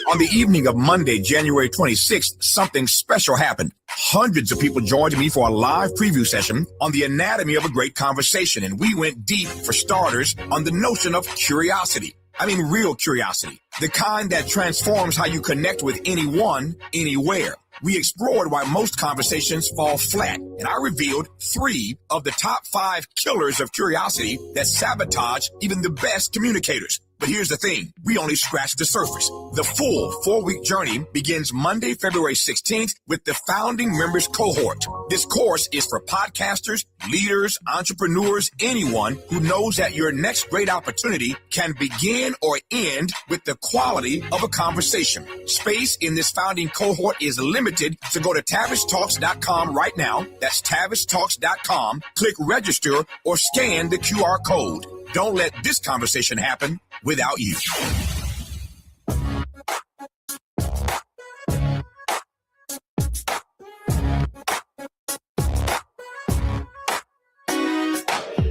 On the evening of Monday, January 26th, something special happened. Hundreds of people joined me for a live preview session on the anatomy of a great conversation, and we went deep, for starters, on the notion of curiosity. I mean, real curiosity. The kind that transforms how you connect with anyone, anywhere. We explored why most conversations fall flat, and I revealed 3 of the top 5 killers of curiosity that sabotage even the best communicators. But here's the thing, we only scratched the surface. The full 4-week journey begins Monday, February 16th with the Founding Members Cohort. This course is for podcasters, leaders, entrepreneurs, anyone who knows that your next great opportunity can begin or end with the quality of a conversation. Space in this Founding Cohort is limited, so go to TavishTalks.com right now. That's TavishTalks.com. Click register or scan the QR code. Don't let this conversation happen without you.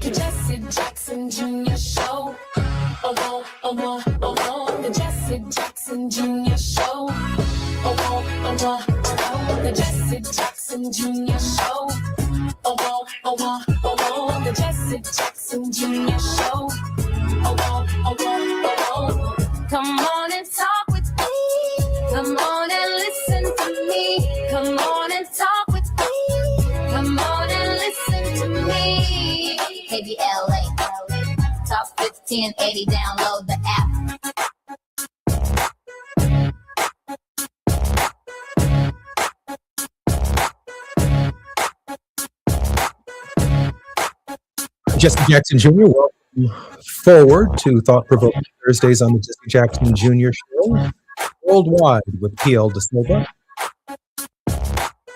The Jesse Jackson Jr. Show. The Jesse Jackson Jr. Show. The Jesse Jackson Jr. Show. The Jesse Jackson Jr. Show. Come on and talk with me. Come on and listen to me. Come on and talk with me. Come on and listen to me. KBLA, Top 1580, download the app. Jesse Jackson Jr., welcome forward to Thought Provoking Thursdays on the Jesse Jackson Jr. Show, worldwide with PL De Silva.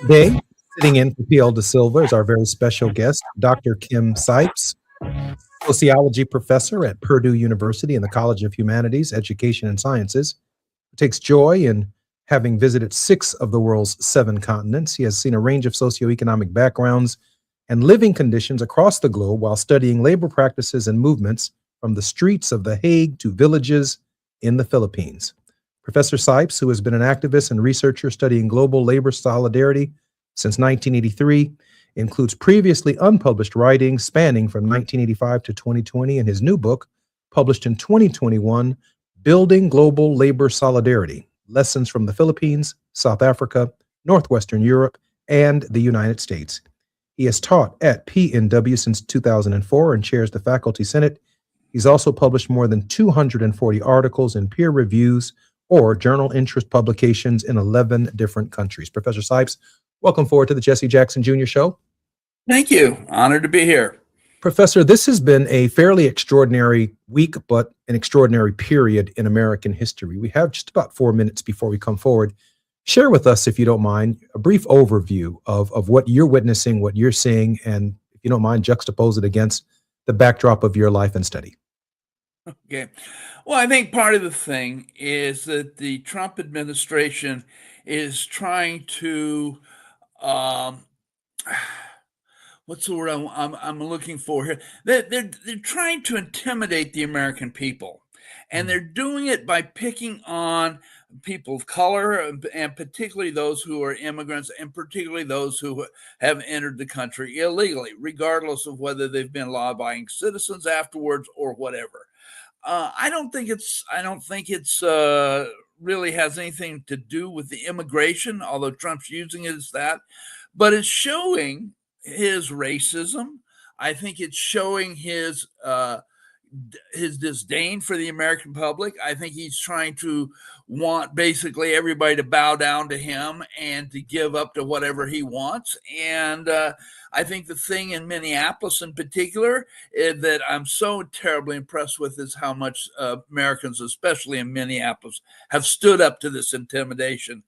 Today, sitting in for PL De Silva is our very special guest, Dr. Kim Sipes, sociology professor at Purdue University in the College of Humanities, Education, and Sciences, who takes joy in having visited 6 of the world's 7 continents. He has seen a range of socioeconomic backgrounds and living conditions across the globe while studying labor practices and movements from the streets of The Hague to villages in the Philippines. Professor Sipes, who has been an activist and researcher studying global labor solidarity since 1983, includes previously unpublished writings spanning from 1985 to 2020 in his new book, published in 2021, Building Global Labor Solidarity, Lessons from the Philippines, South Africa, Northwestern Europe, and the United States. He has taught at PNW since 2004 and chairs the Faculty Senate. He's also published more than 240 articles in peer reviews or journal interest publications in 11 different countries. Professor Sipes, welcome forward to the Jesse Jackson Jr. Show. Thank you. Honored to be here. Professor, this has been a fairly extraordinary week, but an extraordinary period in American history. We have just about 4 minutes before we come forward. Share with us, if you don't mind, a brief overview of what you're witnessing, what you're seeing, and if you don't mind, juxtapose it against the backdrop of your life and study. Okay. Well, I think part of the thing is that the Trump administration is trying to, what's the word I'm looking for here? They're trying to intimidate the American people, and they're doing it by picking on people of color, and particularly those who are immigrants, and particularly those who have entered the country illegally, regardless of whether they've been law-abiding citizens afterwards or whatever. I don't think it's really has anything to do with the immigration, although Trump's using it as that, but it's showing his racism. I think it's showing his disdain for the American public. I think he's trying to want basically everybody to bow down to him and to give up to whatever he wants. And I think the thing in Minneapolis in particular that I'm so terribly impressed with is how much Americans, especially in Minneapolis, have stood up to this intimidation,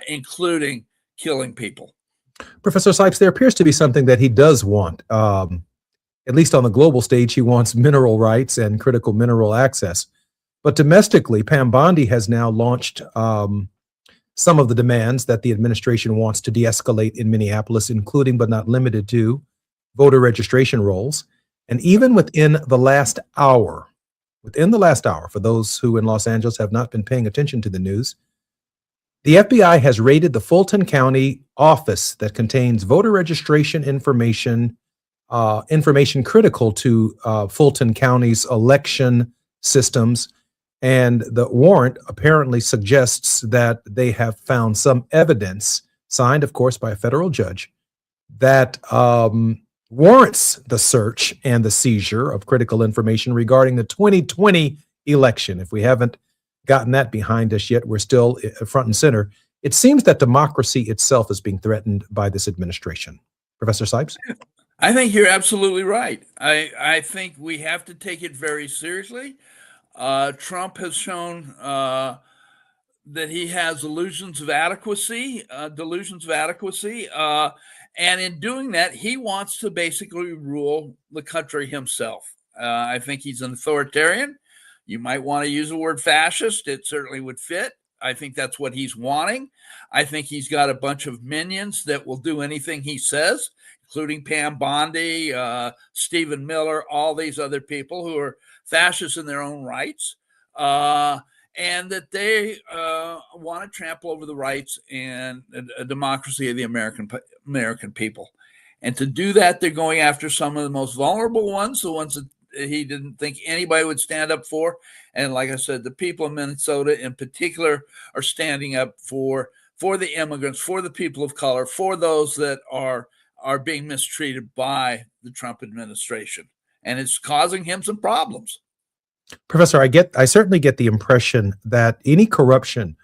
including killing people. Professor Sipes, there appears to be something that he does want. At least on the global stage, he wants mineral rights and critical mineral access. But domestically, Pam Bondi has now launched some of the demands that the administration wants to de-escalate in Minneapolis, including but not limited to voter registration rolls. And even within the last hour, within the last hour, for those who in Los Angeles have not been paying attention to the news, the FBI has raided the Fulton County office that contains voter registration information, information critical to Fulton County's election systems. And the warrant apparently suggests that they have found some evidence, signed, of course, by a federal judge, that warrants the search and the seizure of critical information regarding the 2020 election. If we haven't gotten that behind us yet, we're still front and center. It seems that democracy itself is being threatened by this administration. Professor Sipes? I think you're absolutely right. I think we have to take it very seriously. Trump has shown that he has delusions of adequacy, and in doing that, he wants to basically rule the country himself. I think he's an authoritarian. You might want to use the word fascist. It certainly would fit. I think that's what he's wanting. I think he's got a bunch of minions that will do anything he says, including Pam Bondi, Stephen Miller, all these other people who are fascists in their own rights, and that they want to trample over the rights and a democracy of the American people. And to do that, they're going after some of the most vulnerable ones, the ones that he didn't think anybody would stand up for. And like I said, the people of Minnesota in particular are standing up for the immigrants, for the people of color, for those that are being mistreated by the Trump administration. And it's causing him some problems. Professor, I certainly get the impression that any corruption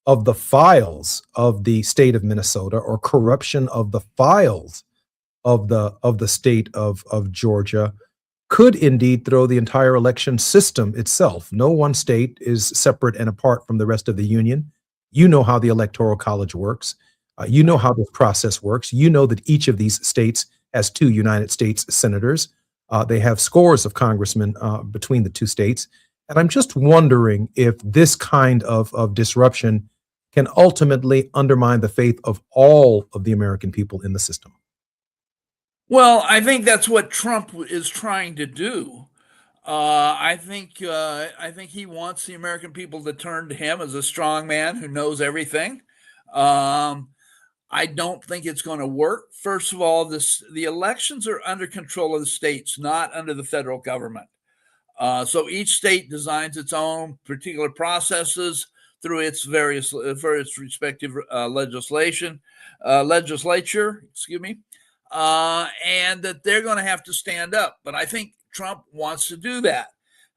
of the files of the state of Minnesota or corruption of the files of the state of Georgia could indeed throw the entire election system itself. No one state is separate and apart from the rest of the union. You know how the Electoral College works. You know how this process works. You know that each of these states has 2 United States senators. They have scores of congressmen between the 2 states. And I'm just wondering if this kind of disruption can ultimately undermine the faith of all of the American people in the system. Well, I think that's what Trump is trying to do. I think he wants the American people to turn to him as a strong man who knows everything. I don't think it's going to work. First of all, the elections are under control of the states, not under the federal government. So each state designs its own particular processes through its respective legislature, and that they're going to have to stand up. But I think Trump wants to do that.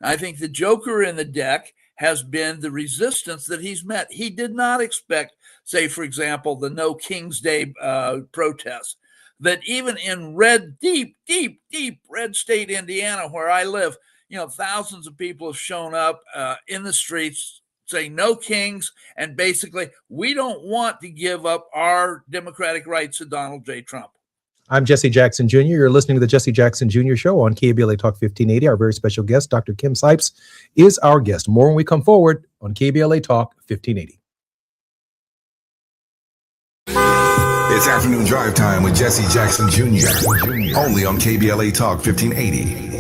I think the joker in the deck has been the resistance that he's met. He did not expect, say, for example, the No King's Day protests, that even in deep red state Indiana, where I live, thousands of people have shown up in the streets saying no kings, and basically, we don't want to give up our democratic rights to Donald J. Trump. I'm Jesse Jackson Jr. You're listening to the Jesse Jackson Jr. Show on KBLA Talk 1580. Our very special guest, Dr. Kim Sipes, is our guest. More when we come forward on KBLA Talk 1580. It's afternoon drive time with Jesse Jackson Jr. Only on KBLA Talk 1580.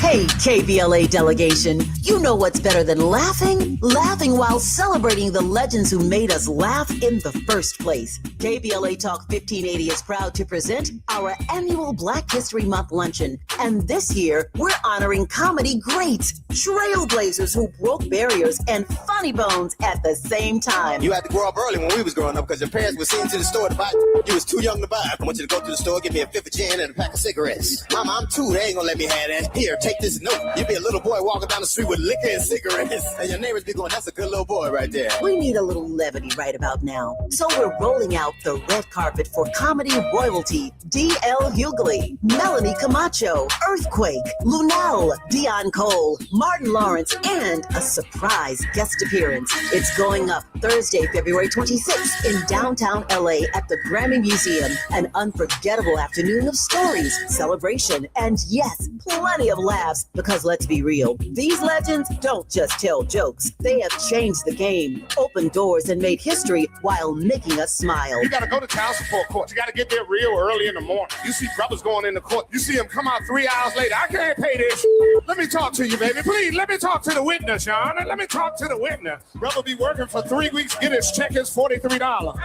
Hey, KBLA delegation, you know what's better than laughing? Laughing while celebrating the legends who made us laugh in the first place. KBLA Talk 1580 is proud to present our annual Black History Month luncheon. And this year, we're honoring comedy greats, trailblazers who broke barriers, and funny bones at the same time. You had to grow up early when we was growing up because your parents were sent to the store to buy. You was too young to buy. I want you to go to the store, give me a 5th of gin and a pack of cigarettes. Mama, I'm 2. They ain't gonna let me have that. Here, take this note. You be a little boy walking down the street with liquor and cigarettes. And your neighbors be going, that's a good little boy right there. We need a little levity right about now. So we're rolling out the red carpet for comedy royalty. D.L. Hughley, Melanie Camacho, Earthquake, Lunel, Dion Cole, Martin Lawrence, and a surprise guest appearance. It's going up Thursday, February 26th in downtown LA at the Grammy Museum. An unforgettable afternoon of stories, celebration, and yes, plenty of laughs. Because let's be real, these legends don't just tell jokes. They have changed the game, opened doors, and made history while making us smile. You gotta go to child support court. You gotta get there real early in the morning. You see brothers going into court. You see them come out 3 hours later. I can't pay this. Let me talk to you, baby. Please, let me talk to the witness, Sean. Let me talk to the witness. Brother be working for 3 weeks, get his check is $43.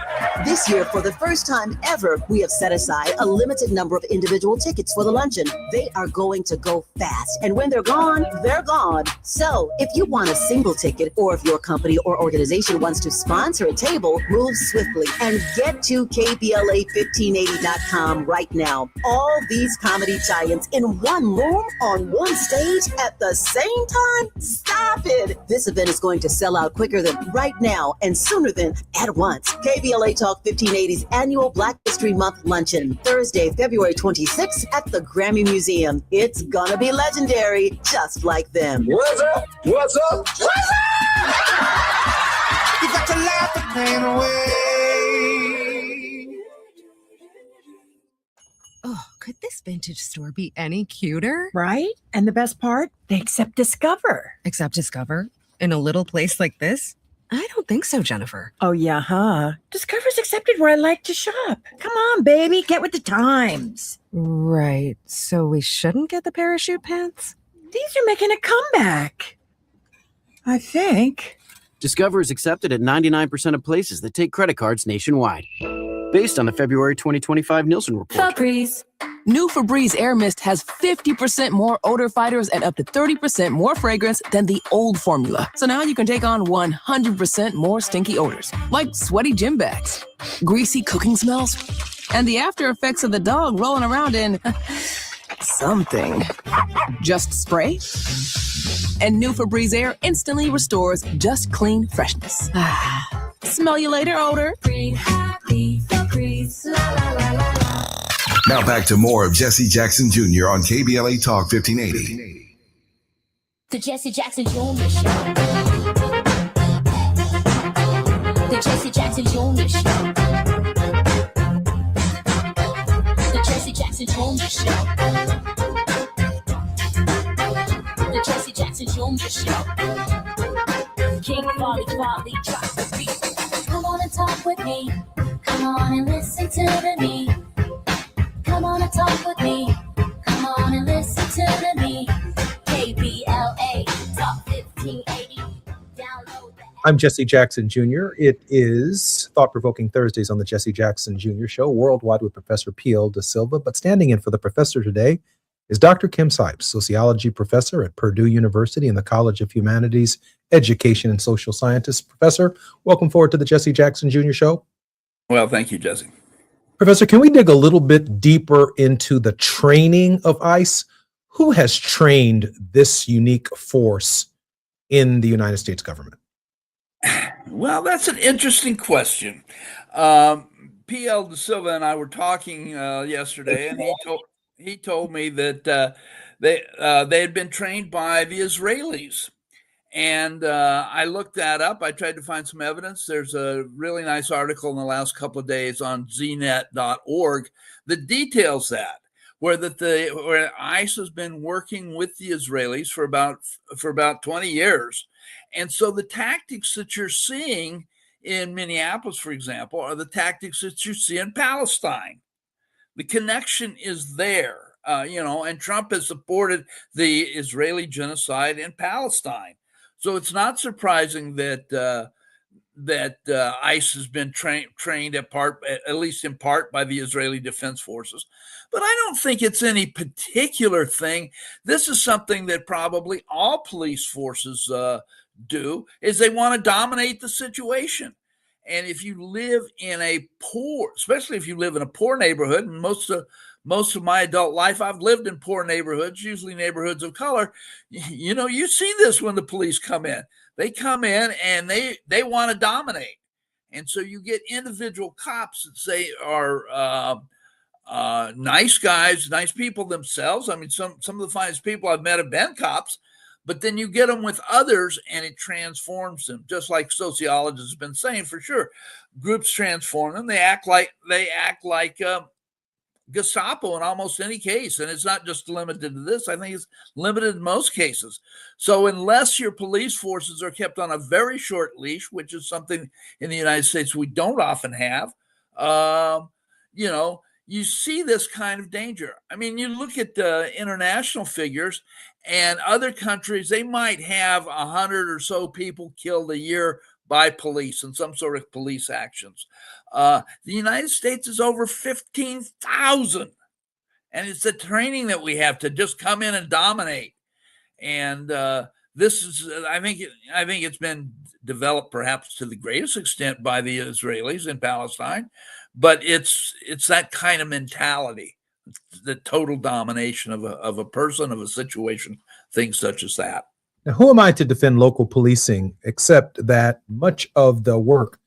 This year, for the first time ever, we have set aside a limited number of individual tickets for the luncheon. They are going to go fast, and when they're gone, they're gone. So, if you want a single ticket, or if your company or organization wants to sponsor a table, move swiftly and get to KBLA1580.com right now. All these comedy giants in one room on one stage at the same time? Stop it! This event is going to sell out quicker than right now and sooner than at once. KBLA Talk 1580's annual Black History Month luncheon, Thursday, February 26th at the Grammy Museum. It's gonna be legendary, just like them. What's up? What's up? What's up? You got to laugh the pain away. Oh, could this vintage store be any cuter? Right? And the best part, they accept Discover. Accept Discover? In a little place like this? I don't think so, Jennifer. Oh, yeah, huh? Discover's accepted where I like to shop. Come on, baby, get with the times. Right. So we shouldn't get the parachute pants? These are making a comeback. I think. Discover is accepted at 99% of places that take credit cards nationwide. Based on the February 2025 Nielsen report. Febreze. New Febreze Air Mist has 50% more odor fighters and up to 30% more fragrance than the old formula. So now you can take on 100% more stinky odors, like sweaty gym bags, greasy cooking smells, and the after effects of the dog rolling around in something. Just spray, and new Febreze Air instantly restores just clean freshness. Smell you later, odor. Breathe happy, Febreze. La la la la la. Now back to more of Jesse Jackson Jr. on KBLA Talk 1580. The Jesse Jackson Jr. Show. The Jesse Jackson Jr. Show. The Jesse Jackson Jr. Show. The Jesse Jackson Jr. Show. King Folly, drop the beat. Come on and talk with me. Come on and listen to me. Come on and talk with me. Come on and listen to me. KBLA Talk 1580. Download that. I'm Jesse Jackson Jr. It is Thought-Provoking Thursdays on the Jesse Jackson Jr. Show, worldwide with Professor P.L. Da Silva. But standing in for the professor today is Dr. Kim Sipes, sociology professor at Purdue University in the College of Humanities, Education, and Social Sciences. Professor, welcome forward to the Jesse Jackson Jr. Show. Well, thank you, Jesse. Professor, can we dig a little bit deeper into the training of ICE? Who has trained this unique force in the United States government? Well, that's an interesting question. P.L. Da Silva and I were talking yesterday, and he told me that they had been trained by the Israelis. And I looked that up. I tried to find some evidence. There's a really nice article in the last couple of days on znet.org that details that, where ICE has been working with the Israelis for about 20 years. And so the tactics that you're seeing in Minneapolis, for example, are the tactics that you see in Palestine. The connection is there, and Trump has supported the Israeli genocide in Palestine. So it's not surprising that ICE has been trained at least in part by the Israeli Defense Forces. But I don't think it's any particular thing. This is something that probably all police forces do, is they want to dominate the situation. And if you live in especially if you live in a poor neighborhood, and most of my adult life, I've lived in poor neighborhoods, usually neighborhoods of color. You see this when the police come in. They come in and they want to dominate. And so you get individual cops that say are nice guys, nice people themselves. I mean, some of the finest people I've met have been cops, but then you get them with others and it transforms them, just like sociologists have been saying for sure. Groups transform them. They act like Gestapo in almost any case. And it's not just limited to this. I think it's limited in most cases. So unless your police forces are kept on a very short leash, which is something in the United States we don't often have, you see this kind of danger. I mean, you look at the international figures and other countries, they might have 100 or so people killed a year by police in some sort of police actions. The United States is over 15,000. And it's the training that we have to just come in and dominate. And this is, I think it's been developed perhaps to the greatest extent by the Israelis in Palestine. But it's that kind of mentality, the total domination of a person, of a situation, things such as that. Now, who am I to defend local policing, except that much of the work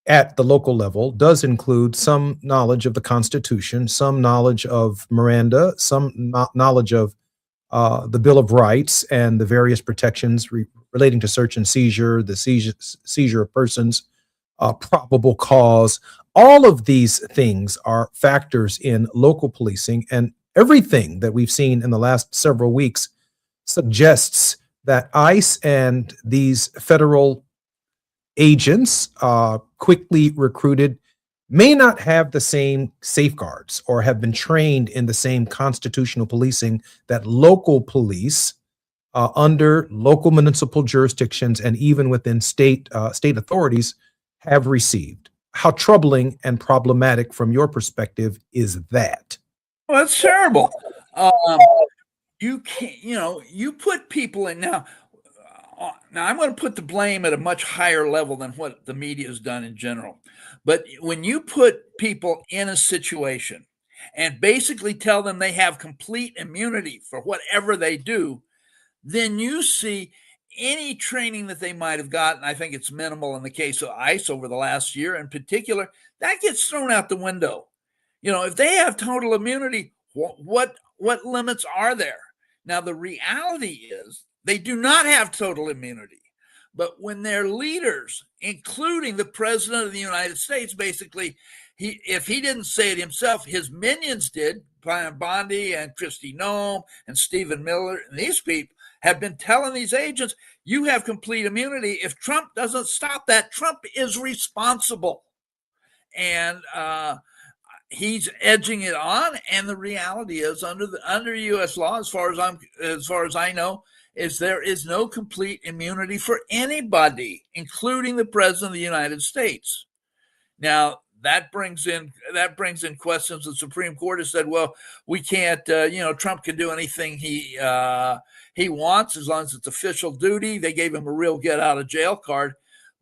at the local level does include some knowledge of the Constitution, some knowledge of Miranda, some knowledge of the Bill of Rights and the various protections relating to search and seizure, the seizure of persons, probable cause. All of these things are factors in local policing, and everything that we've seen in the last several weeks suggests that ICE and these federal agents, quickly recruited, may not have the same safeguards or have been trained in the same constitutional policing that local police under local municipal jurisdictions and even within state authorities have received. How troubling and problematic from your perspective is that? Well, that's terrible. You can't, you put people in now. Now I'm going to put the blame at a much higher level than what the media has done in general. But when you put people in a situation and basically tell them they have complete immunity for whatever they do, then you see any training that they might have gotten. I think it's minimal in the case of ICE over the last year in particular, that gets thrown out the window. If they have total immunity, what limits are there? Now, the reality is they do not have total immunity. But when their leaders, including the president of the United States, basically, if he didn't say it himself, his minions did, Brian Bondi and Kristi Noem and Stephen Miller, and these people have been telling these agents, you have complete immunity. If Trump doesn't stop that, Trump is responsible. And he's edging it on. And the reality is, under U.S. law, as far as I know, is there is no complete immunity for anybody, including the president of the United States. Now, that brings in questions. The Supreme Court has said, well, we can't, Trump can do anything he wants as long as it's official duty. They gave him a real get out of jail card.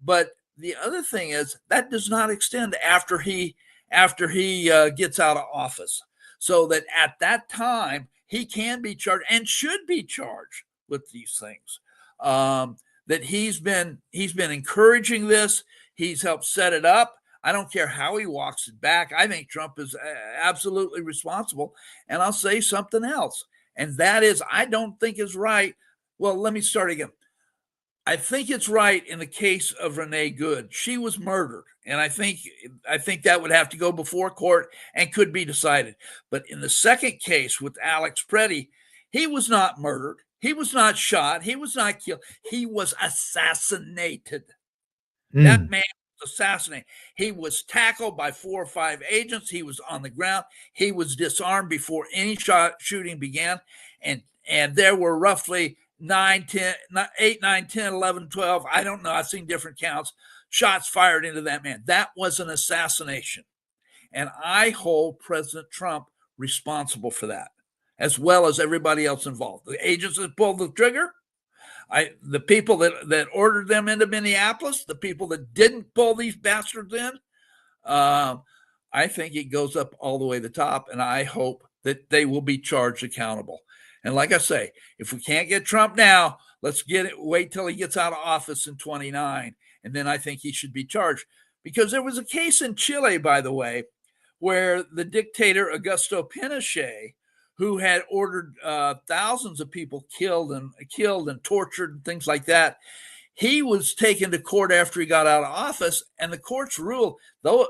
But the other thing is that does not extend after he gets out of office, so that at that time he can be charged and should be charged with these things. That he's been encouraging this. He's helped set it up. I don't care how he walks it back. I think Trump is absolutely responsible. And I'll say something else, and that is, I don't think is right. Well, let me start again. I think it's right in the case of Renee Good. She was murdered, and I think that would have to go before court and could be decided. But in the second case with Alex Preddy, he was not murdered. He was not shot. He was not killed. He was assassinated. That man was assassinated. He was tackled by 4 or 5 agents. He was on the ground. He was disarmed before any shooting began. And there were roughly 8, 9, 10, 11, 12. I don't know. I've seen different counts. Shots fired into that man. That was an assassination. And I hold President Trump responsible for that, as well as everybody else involved. The agents that pulled the trigger, the people that ordered them into Minneapolis, the people that didn't pull these bastards in, I think it goes up all the way to the top, and I hope that they will be charged accountable. And like I say, if we can't get Trump now, let's wait till he gets out of office in 2029, and then I think he should be charged. Because there was a case in Chile, by the way, where the dictator Augusto Pinochet, who had ordered thousands of people killed and tortured and things like that. He was taken to court after he got out of office, and the courts ruled though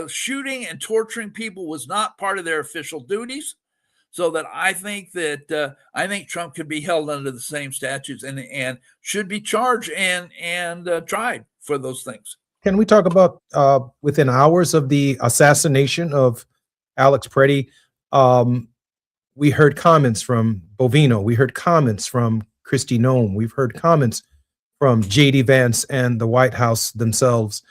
shooting and torturing people was not part of their official duties. So that I think Trump could be held under the same statutes and should be charged and tried for those things. Can we talk about within hours of the assassination of Alex Preddy? We heard comments from Bovino. We heard comments from Kristi Noem. We've heard comments from J.D. Vance and the White House themselves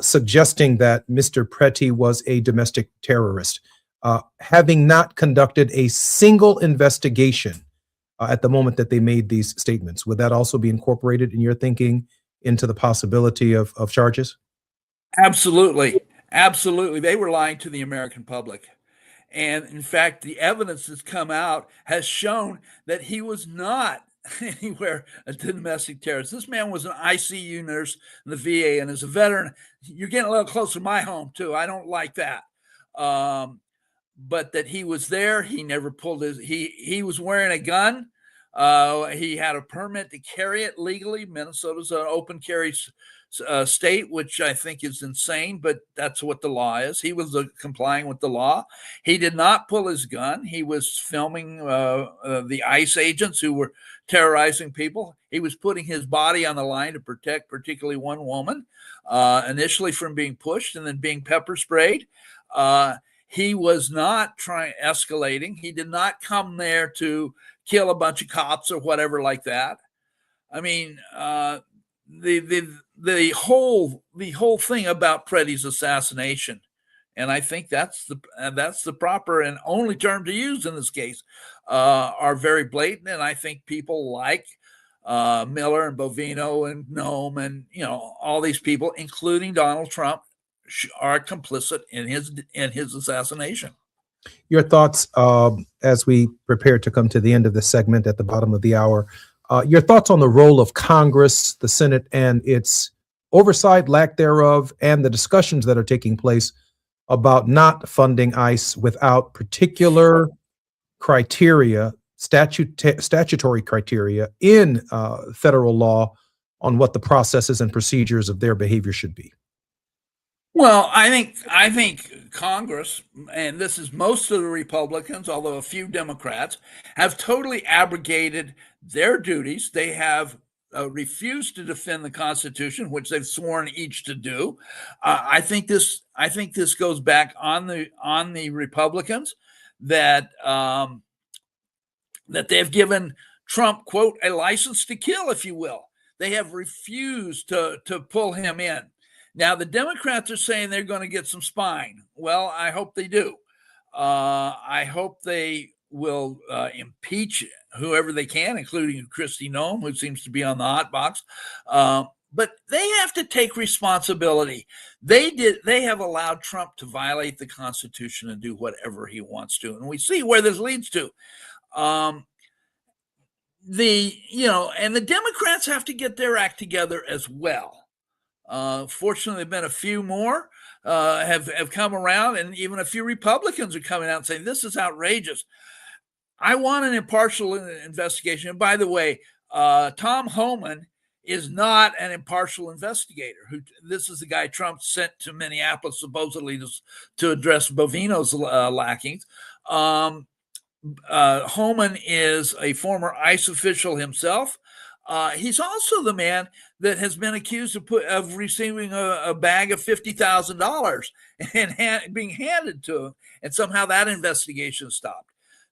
suggesting that Mr. Preddy was a domestic terrorist. Having not conducted a single investigation at the moment that they made these statements, would that also be incorporated in your thinking into the possibility of charges? Absolutely. Absolutely. They were lying to the American public. And in fact, the evidence that's come out has shown that he was not anywhere a domestic terrorist. This man was an ICU nurse in the VA, and as a veteran, you're getting a little closer to my home too. I don't like that. But that he was there, he never pulled he was wearing a gun. He had a permit to carry it legally. Minnesota's an open carry state, which I think is insane, but that's what the law is. He was complying with the law. He did not pull his gun. He was filming the ICE agents who were terrorizing people. He was putting his body on the line to protect particularly one woman, initially from being pushed and then being pepper sprayed. He was not escalating. He did not come there to kill a bunch of cops or whatever like that. I mean, the whole thing about Preddy's assassination, and I think that's the proper and only term to use in this case, are very blatant. And I think people like Miller and Bovino and Noem and all these people, including Donald Trump, are complicit in his assassination. Your thoughts as we prepare to come to the end of the segment at the bottom of the hour. Your thoughts on the role of Congress, the Senate, and its oversight, lack thereof, and the discussions that are taking place about not funding ICE without particular criteria, statutory criteria in federal law on what the processes and procedures of their behavior should be. Well, I think Congress, and this is most of the Republicans, although a few Democrats, have totally abrogated their duties. They have refused to defend the Constitution, which they've sworn each to do. I think this goes back on the Republicans that they've given Trump, quote, a license to kill, if you will. They have refused to pull him in. Now, the Democrats are saying they're going to get some spine. Well, I hope they do. I hope they will impeach whoever they can, including Kristi Noem, who seems to be on the hot box. But they have to take responsibility. They have allowed Trump to violate the Constitution and do whatever he wants to. And we see where this leads to. And the Democrats have to get their act together as well. Fortunately, there have been a few more have come around, and even a few Republicans are coming out and saying this is outrageous. I want an impartial investigation. And by the way, Tom Homan is not an impartial investigator. This is the guy Trump sent to Minneapolis supposedly to address Bovino's lackings. Homan is a former ICE official himself. He's also the man that has been accused of receiving a bag of $50,000 and being handed to him, and somehow that investigation stopped.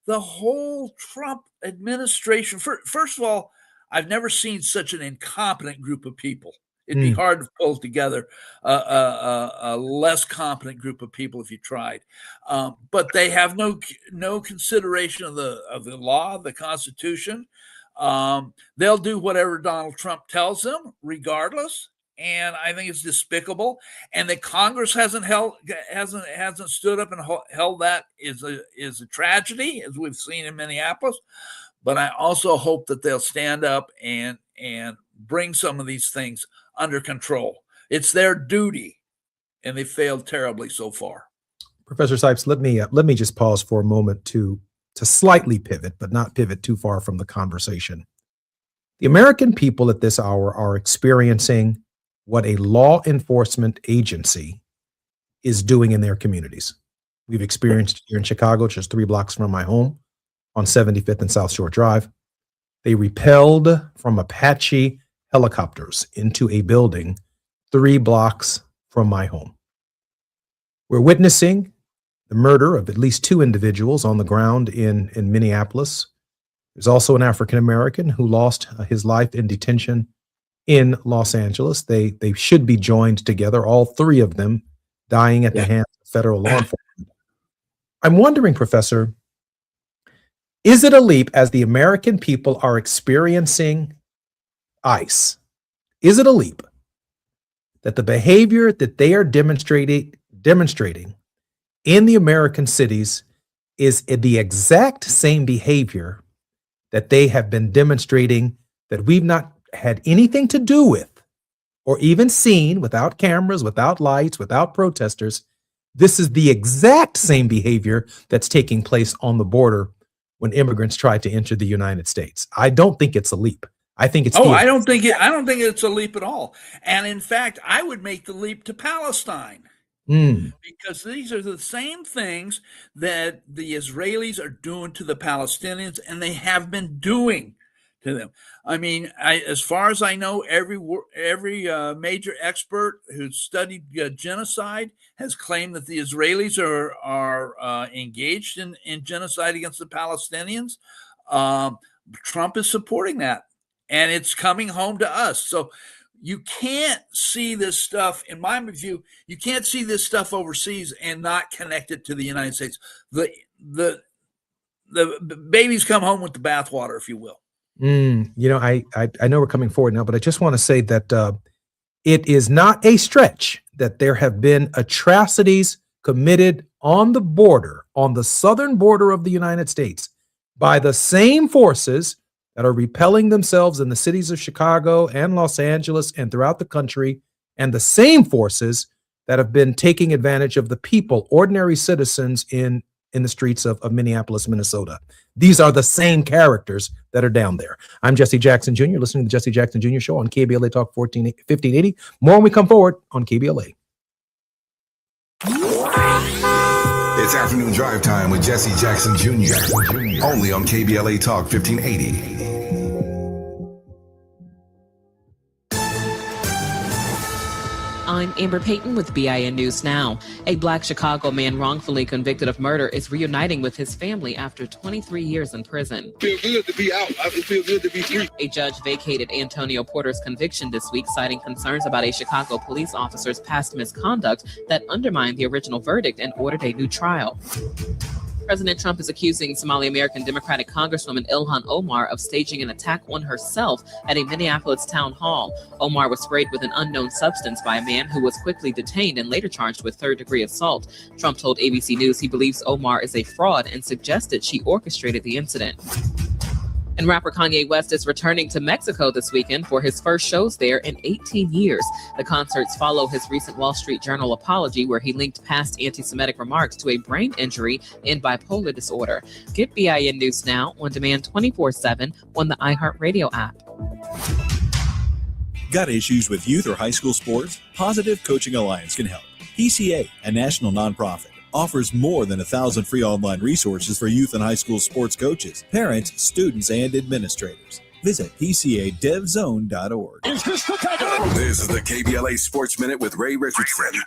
The whole Trump administration, first of all, I've never seen such an incompetent group of people. It'd be hard to pull together a less competent group of people if you tried. But they have no consideration of the law, the Constitution. They'll do whatever Donald Trump tells them, regardless. And I think it's despicable. And that Congress hasn't stood up and held that is a tragedy, as we've seen in Minneapolis. But I also hope that they'll stand up and bring some of these things under control. It's their duty, and they failed terribly so far. Professor Sipes, let me just pause for a moment to to slightly pivot, but not pivot too far from the conversation. The American people at this hour are experiencing what a law enforcement agency is doing in their communities. We've experienced here in Chicago, just 3 blocks from my home on 75th and South Shore Drive. They repelled from Apache helicopters into a building 3 blocks from my home. We're witnessing the murder of at least 2 individuals on the ground in Minneapolis. There's also an African-American who lost his life in detention in Los Angeles. They should be joined together, all 3 of them dying at the hands of federal law enforcement. I'm wondering, Professor, is it a leap as the American people are experiencing ICE? Is it a leap that the behavior that they are demonstrating in the American cities is the exact same behavior that they have been demonstrating that we've not had anything to do with or even seen, without cameras, without lights, without protesters? This is the exact same behavior that's taking place on the border when immigrants try to enter the United States. I don't think it's a leap. I think it's I don't think it's a leap at all. And in fact, I would make the leap to Palestine. Because these are the same things that the Israelis are doing to the Palestinians, and they have been doing to them. I mean, as far as I know, every major expert who's studied genocide has claimed that the Israelis are engaged in genocide against the Palestinians. Trump is supporting that, and it's coming home to us. So you can't see this stuff, in my view, you can't see this stuff overseas and not connect it to the United States. The babies come home with the bathwater, if you will. I know we're coming forward now, but I just want to say that it is not a stretch that there have been atrocities committed on the border, on the southern border of the United States, by the same forces that are repelling themselves in the cities of Chicago and Los Angeles and throughout the country, and the same forces that have been taking advantage of the people, ordinary citizens in the streets of Minneapolis, Minnesota. These are the same characters that are down there. I'm Jesse Jackson Jr., listening to the Jesse Jackson Jr. Show on KBLA Talk 1580. More when we come forward on KBLA. It's afternoon drive time with Jesse Jackson Jr. Only on KBLA Talk 1580. I'm Amber Payton with BIN News Now. A Black Chicago man wrongfully convicted of murder is reuniting with his family after 23 years in prison. Feel good to be out. I feel good to be free. A judge vacated Antonio Porter's conviction this week, citing concerns about a Chicago police officer's past misconduct that undermined the original verdict and ordered a new trial. President Trump is accusing Somali-American Democratic Congresswoman Ilhan Omar of staging an attack on herself at a Minneapolis town hall. Omar was sprayed with an unknown substance by a man who was quickly detained and later charged with third-degree assault. Trump told ABC News he believes Omar is a fraud and suggested she orchestrated the incident. And rapper Kanye West is returning to Mexico this weekend for his first shows there in 18 years. The concerts follow his recent Wall Street Journal apology, where he linked past anti-Semitic remarks to a brain injury and bipolar disorder. Get BIN News Now on demand 24/7 on the iHeartRadio app. Got issues with youth or high school sports? Positive Coaching Alliance can help. PCA, a national nonprofit, offers more than 1,000 free online resources for youth and high school sports coaches, parents, students, and administrators. Visit PCADevZone.org. This is the KBLA Sports Minute with Ray Richardson.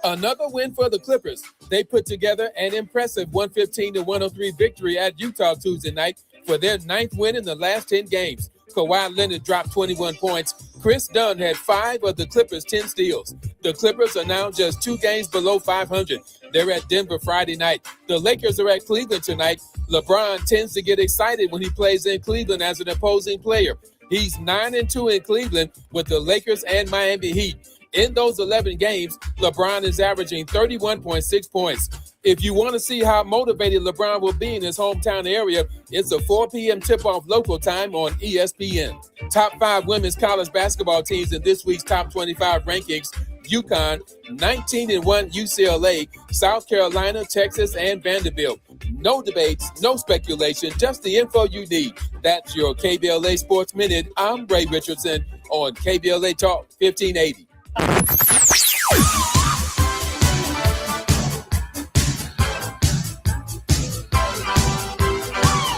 Another win for the Clippers. They put together an impressive 115-103 victory at Utah Tuesday night for their 9th win in the last 10 games. Kawhi Leonard dropped 21 points. Chris Dunn had 5 of the Clippers' 10 steals. The Clippers are now just 2 games below 500. They're at Denver Friday night. The Lakers are at Cleveland tonight. LeBron tends to get excited when he plays in Cleveland as an opposing player. He's 9-2 in Cleveland with the Lakers and Miami Heat. In those 11 games, LeBron is averaging 31.6 points. If you want to see how motivated LeBron will be in his hometown area, it's a 4 p.m. tip-off local time on ESPN. Top 5 women's college basketball teams in this week's top 25 rankings: UConn, 19-1 UCLA, South Carolina, Texas, and Vanderbilt. No debates, no speculation, just the info you need. That's your KBLA Sports Minute. I'm Ray Richardson on KBLA Talk 1580.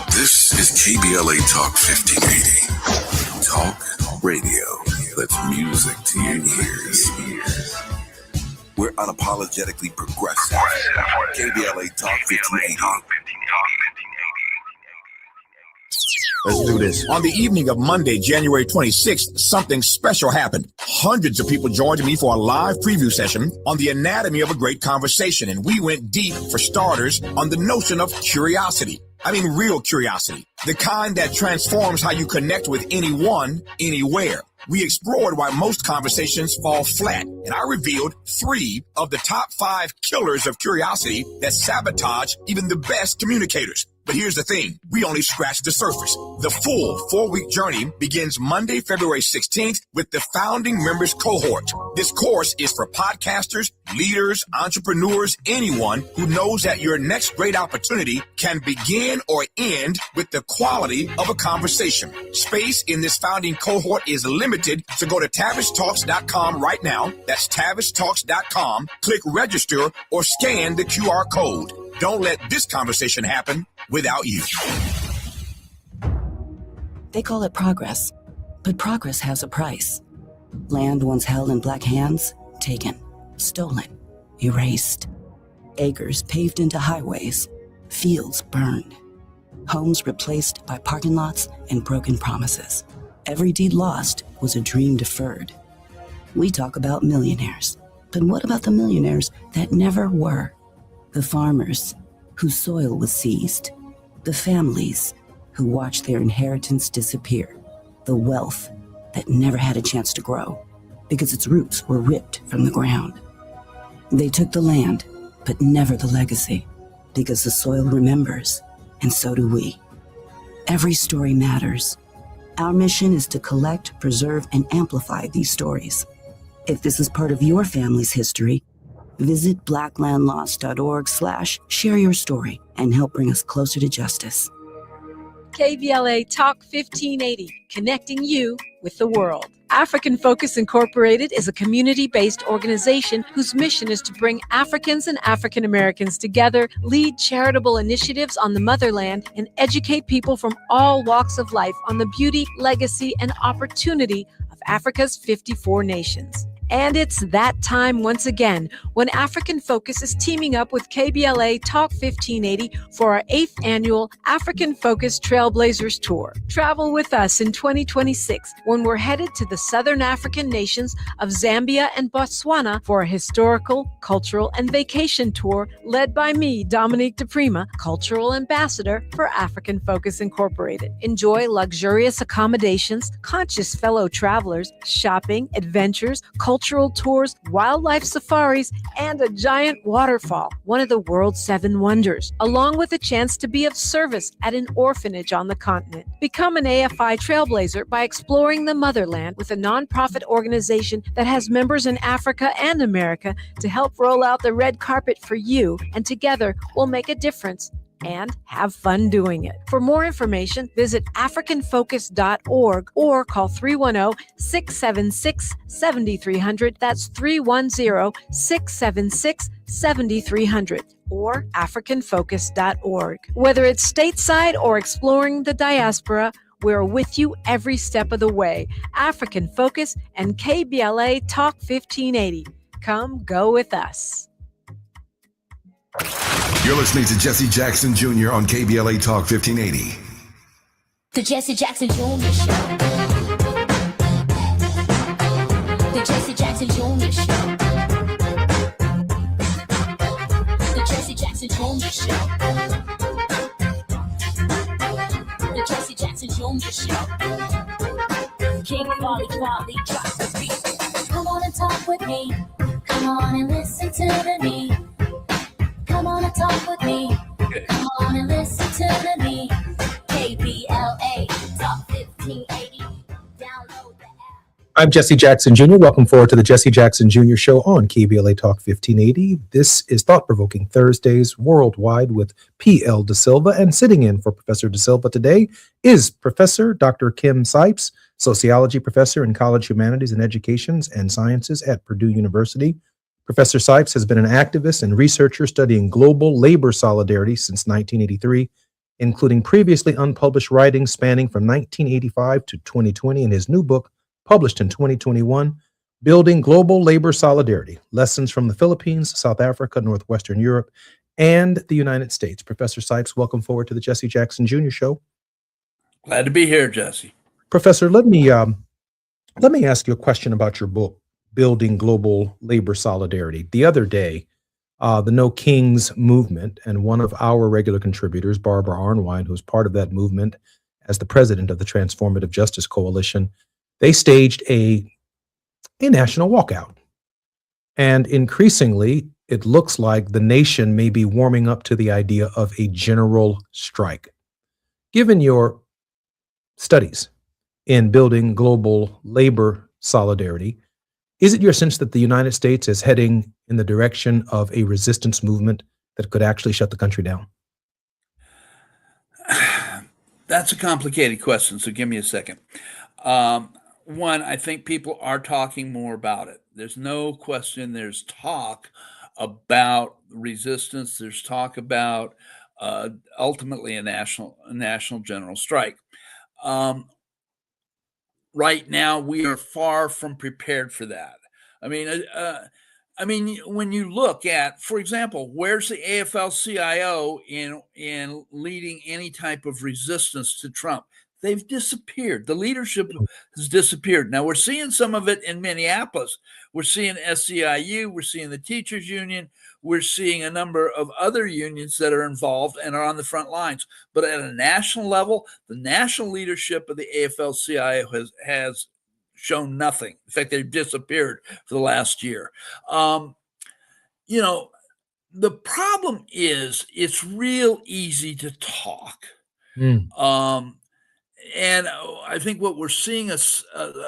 This is KBLA Talk 1580. Talk radio. That's music to your ears. We're unapologetically progressive. KBLA Talk 1580. Let's do this. On the evening of Monday, January 26th, something special happened. Hundreds of people joined me for a live preview session on the anatomy of a great conversation, and we went deep, for starters, on the notion of curiosity. I mean, real curiosity. The kind that transforms how you connect with anyone, anywhere. We explored why most conversations fall flat, and I revealed 3 of the top 5 killers of curiosity that sabotage even the best communicators. But here's the thing, we only scratched the surface. The full 4-week journey begins Monday, February 16th with the founding members cohort. This course is for podcasters, leaders, entrepreneurs, anyone who knows that your next great opportunity can begin or end with the quality of a conversation. Space in this founding cohort is limited, so go to TavishTalks.com right now. That's TavishTalks.com. Click register or scan the QR code. Don't let this conversation happen without you. They call it progress, but progress has a price. Land once held in black hands, taken, stolen, erased. Acres paved into highways, fields burned. Homes replaced by parking lots and broken promises. Every deed lost was a dream deferred. We talk about millionaires, but what about the millionaires that never were? The farmers whose soil was seized, the families who watched their inheritance disappear, the wealth that never had a chance to grow because its roots were ripped from the ground. They took the land, but never the legacy, because the soil remembers, and so do we. Every story matters. Our mission is to collect, preserve, and amplify these stories. If this is part of your family's history, visit blacklandlost.org/share your story and help bring us closer to justice. KBLA Talk 1580, connecting you with the world. African Focus Incorporated is a community-based organization whose mission is to bring Africans and African Americans together, lead charitable initiatives on the motherland, and educate people from all walks of life on the beauty, legacy, and opportunity of Africa's 54 nations. And it's that time once again when African Focus is teaming up with KBLA Talk 1580 for our 8th annual African Focus Trailblazers Tour. Travel with us in 2026 when we're headed to the southern African nations of Zambia and Botswana for a historical, cultural, and vacation tour led by me, Dominique DePrima, Cultural Ambassador for African Focus Incorporated. Enjoy luxurious accommodations, conscious fellow travelers, shopping, adventures, cultural tours, wildlife safaris, and a giant waterfall, one of the world's 7 wonders, along with a chance to be of service at an orphanage on the continent. Become an AFI trailblazer by exploring the motherland with a nonprofit organization that has members in Africa and America to help roll out the red carpet for you, and together we'll make a difference and have fun doing it. For more information, visit africanfocus.org or call 310-676-7300. That's 310-676-7300 or africanfocus.org. Whether it's stateside or exploring the diaspora, we're with you every step of the way. African Focus and KBLA Talk 1580. Come go with us. You're listening to Jesse Jackson Jr. on KBLA Talk 1580. The Jesse Jackson Jr. Show. The Jesse Jackson Jr. Show. The Jesse Jackson Jr. Show. The Jesse Jackson Jr. Show. King Wally drop the beat. Come on and talk with me. Come on and listen to the me. Come on and talk with me. Come on and listen to the me. KBLA Talk 1580. Download the app. I'm Jesse Jackson Jr. Welcome forward to the Jesse Jackson Jr. Show on KBLA Talk 1580. This is Thought Provoking Thursdays worldwide with P.L. De Silva. And sitting in for Professor De Silva today is Professor Dr. Kim Sipes, Sociology Professor in College Humanities and Education and Sciences at Purdue University. Professor Sipes has been an activist and researcher studying global labor solidarity since 1983, including previously unpublished writings spanning from 1985 to 2020 in his new book, published in 2021, Building Global Labor Solidarity, Lessons from the Philippines, South Africa, Northwestern Europe, and the United States. Professor Sipes, welcome forward to the Jesse Jackson Jr. Show. Glad to be here, Jesse. Professor, let me ask you a question about your book, Building Global Labor Solidarity. The other day, the No Kings movement and one of our regular contributors, Barbara Arnwine, who's part of that movement as the president of the Transformative Justice Coalition, they staged a national walkout. And increasingly, it looks like the nation may be warming up to the idea of a general strike. Given your studies in building global labor solidarity, is it your sense that the United States is heading in the direction of a resistance movement that could actually shut the country down? That's a complicated question, so give me a second. One, I think people are talking more about it. There's no question there's talk about resistance. There's talk about ultimately a national general strike. Right now, we are far from prepared for that. I mean, when you look at, for example, where's the AFL-CIO in leading any type of resistance to Trump? They've disappeared. The leadership has disappeared. Now, we're seeing some of it in Minneapolis. We're seeing SEIU. We're seeing the teachers union. We're seeing a number of other unions that are involved and are on the front lines. But at a national level, the national leadership of the AFL-CIO has shown nothing. In fact, they've disappeared for the last year. The problem is it's real easy to talk. And I think what we're seeing a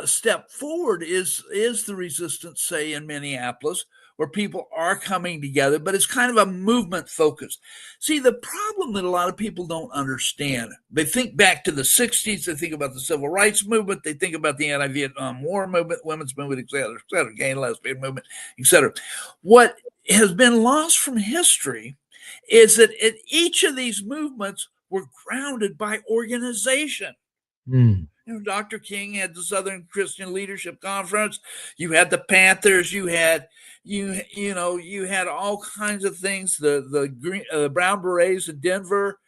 step forward is the resistance, say, in Minneapolis, where people are coming together, but it's kind of a movement focus. See, the problem that a lot of people don't understand, they think back to the 60s, they think about the civil rights movement, they think about the anti-Vietnam War movement, women's movement, et cetera, gay and lesbian movement, et cetera. What has been lost from history is that each of these movements were grounded by organization. Dr. King had the Southern Christian Leadership Conference. You had the Panthers. You had all kinds of things. The Brown Berets in Denver.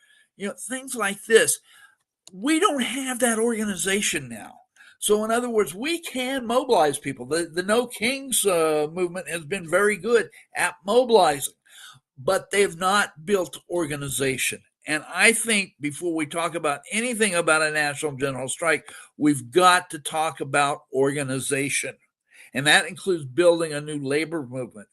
Things like this. We don't have that organization now. So, in other words, we can mobilize people. The No Kings movement has been very good at mobilizing, but they've not built organization. And I think before we talk about anything about a national general strike, we've got to talk about organization. And that includes building a new labor movement.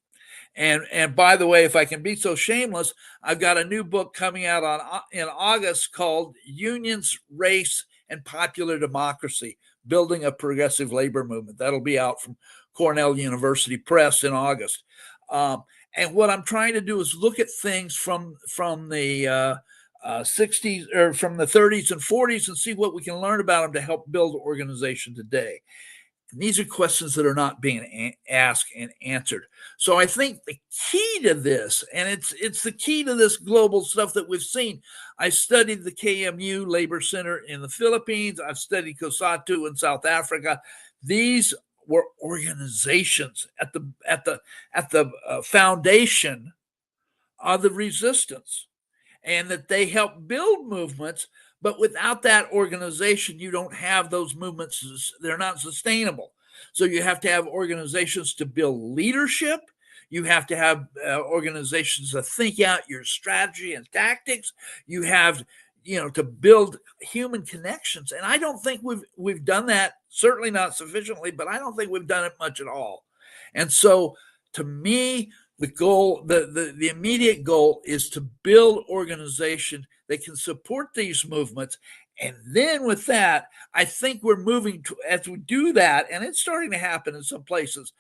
And by the way, if I can be so shameless, I've got a new book coming out in August called Unions, Race, and Popular Democracy, Building a Progressive Labor Movement. That'll be out from Cornell University Press in August. And what I'm trying to do is look at things from the 60s or from the 30s and 40s and see what we can learn about them to help build organization today. And these are questions that are not being asked and answered. So I think the key to this, and it's the key to this global stuff that we've seen. I studied the KMU Labor Center in the Philippines. I've studied COSATU in South Africa. These were organizations at the foundation of the resistance, and that they help build movements. But without that organization, you don't have those movements. They're not sustainable. So you have to have organizations to build leadership. You have to have organizations to think out your strategy and tactics. You have, to build human connections. And I don't think we've done that, certainly not sufficiently, but I don't think we've done it much at all. And so to me, the goal, the immediate goal is to build organization that can support these movements And then with that, I think we're moving to, as we do that, and it's starting to happen in some places.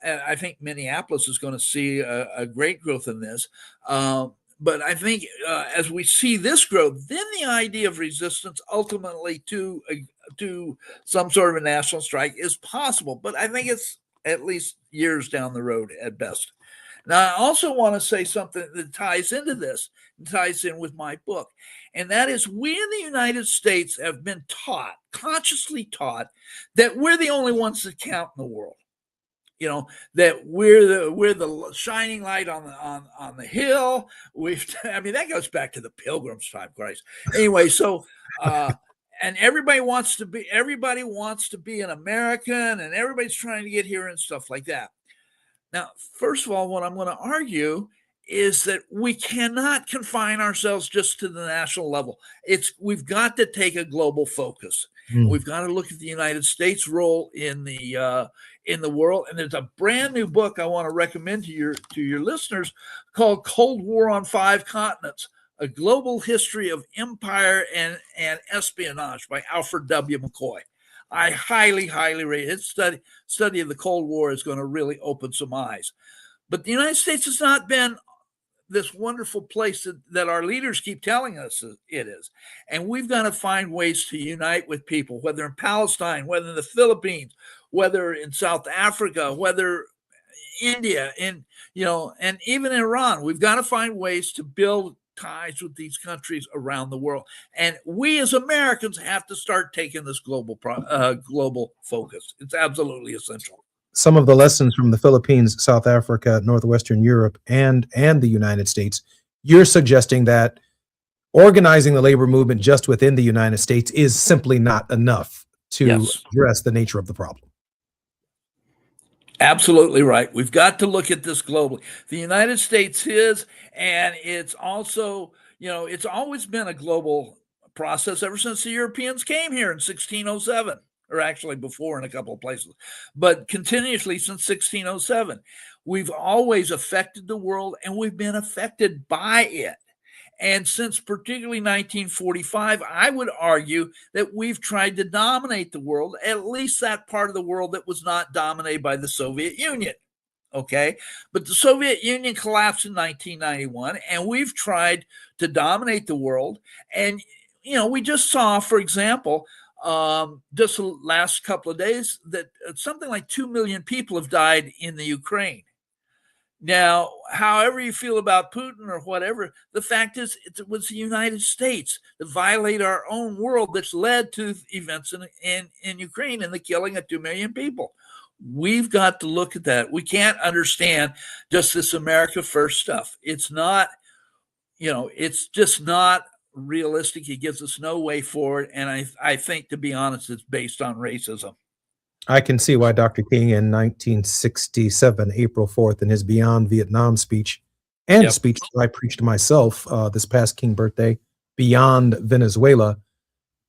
I think Minneapolis is going to see a great growth in this. But I think as we see this growth, then the idea of resistance ultimately to some sort of a national strike is possible. But I think it's at least years down the road at best. Now, I also want to say something that ties into this, ties in with my book. And that is, we in the United States have been taught, consciously taught, that we're the only ones that count in the world. You know, that we're the shining light on the hill. I mean, that goes back to the Pilgrims' time, Christ. Anyway, so and everybody wants to be an American, and everybody's trying to get here and stuff like that. Now, first of all, what I'm going to argue is that we cannot confine ourselves just to the national level. We've got to take a global focus. We've got to look at the United States' role in the world. And there's a brand new book I want to recommend to your listeners called Cold War on Five Continents: A Global History of Empire and Espionage by Alfred W. McCoy. I highly, highly rate it. His study of the Cold War is going to really open some eyes. But the United States has not been this wonderful place that our leaders keep telling us it is. And we've got to find ways to unite with people, whether in Palestine, whether in the Philippines, whether in South Africa, whether India, and even Iran. We've got to find ways to build ties with these countries around the world. And we as Americans have to start taking this global focus. It's absolutely essential. Some of the lessons from the Philippines, South Africa, Northwestern Europe, and the United States, you're suggesting that organizing the labor movement just within the United States is simply not enough to address the nature of the problem. Absolutely right. We've got to look at this globally. The United States is, and it's also, it's always been a global process ever since the Europeans came here in 1607, or actually before in a couple of places, but continuously since 1607. We've always affected the world, and we've been affected by it. And since particularly 1945, I would argue that we've tried to dominate the world, at least that part of the world that was not dominated by the Soviet Union. Okay. But the Soviet Union collapsed in 1991, and we've tried to dominate the world. And, we just saw, for example, just the last couple of days that something like 2 million people have died in the Ukraine. Now, however you feel about Putin or whatever, the fact is it was the United States that violated our own world that's led to events in Ukraine and the killing of 2 million people. We've got to look at that. We can't understand just this America First stuff. It's not, it's just not realistic. It gives us no way forward. And I think, to be honest, it's based on racism. I can see why Dr. King in 1967, April 4th, in his Beyond Vietnam speech, and a speech that I preached myself this past King birthday, Beyond Venezuela,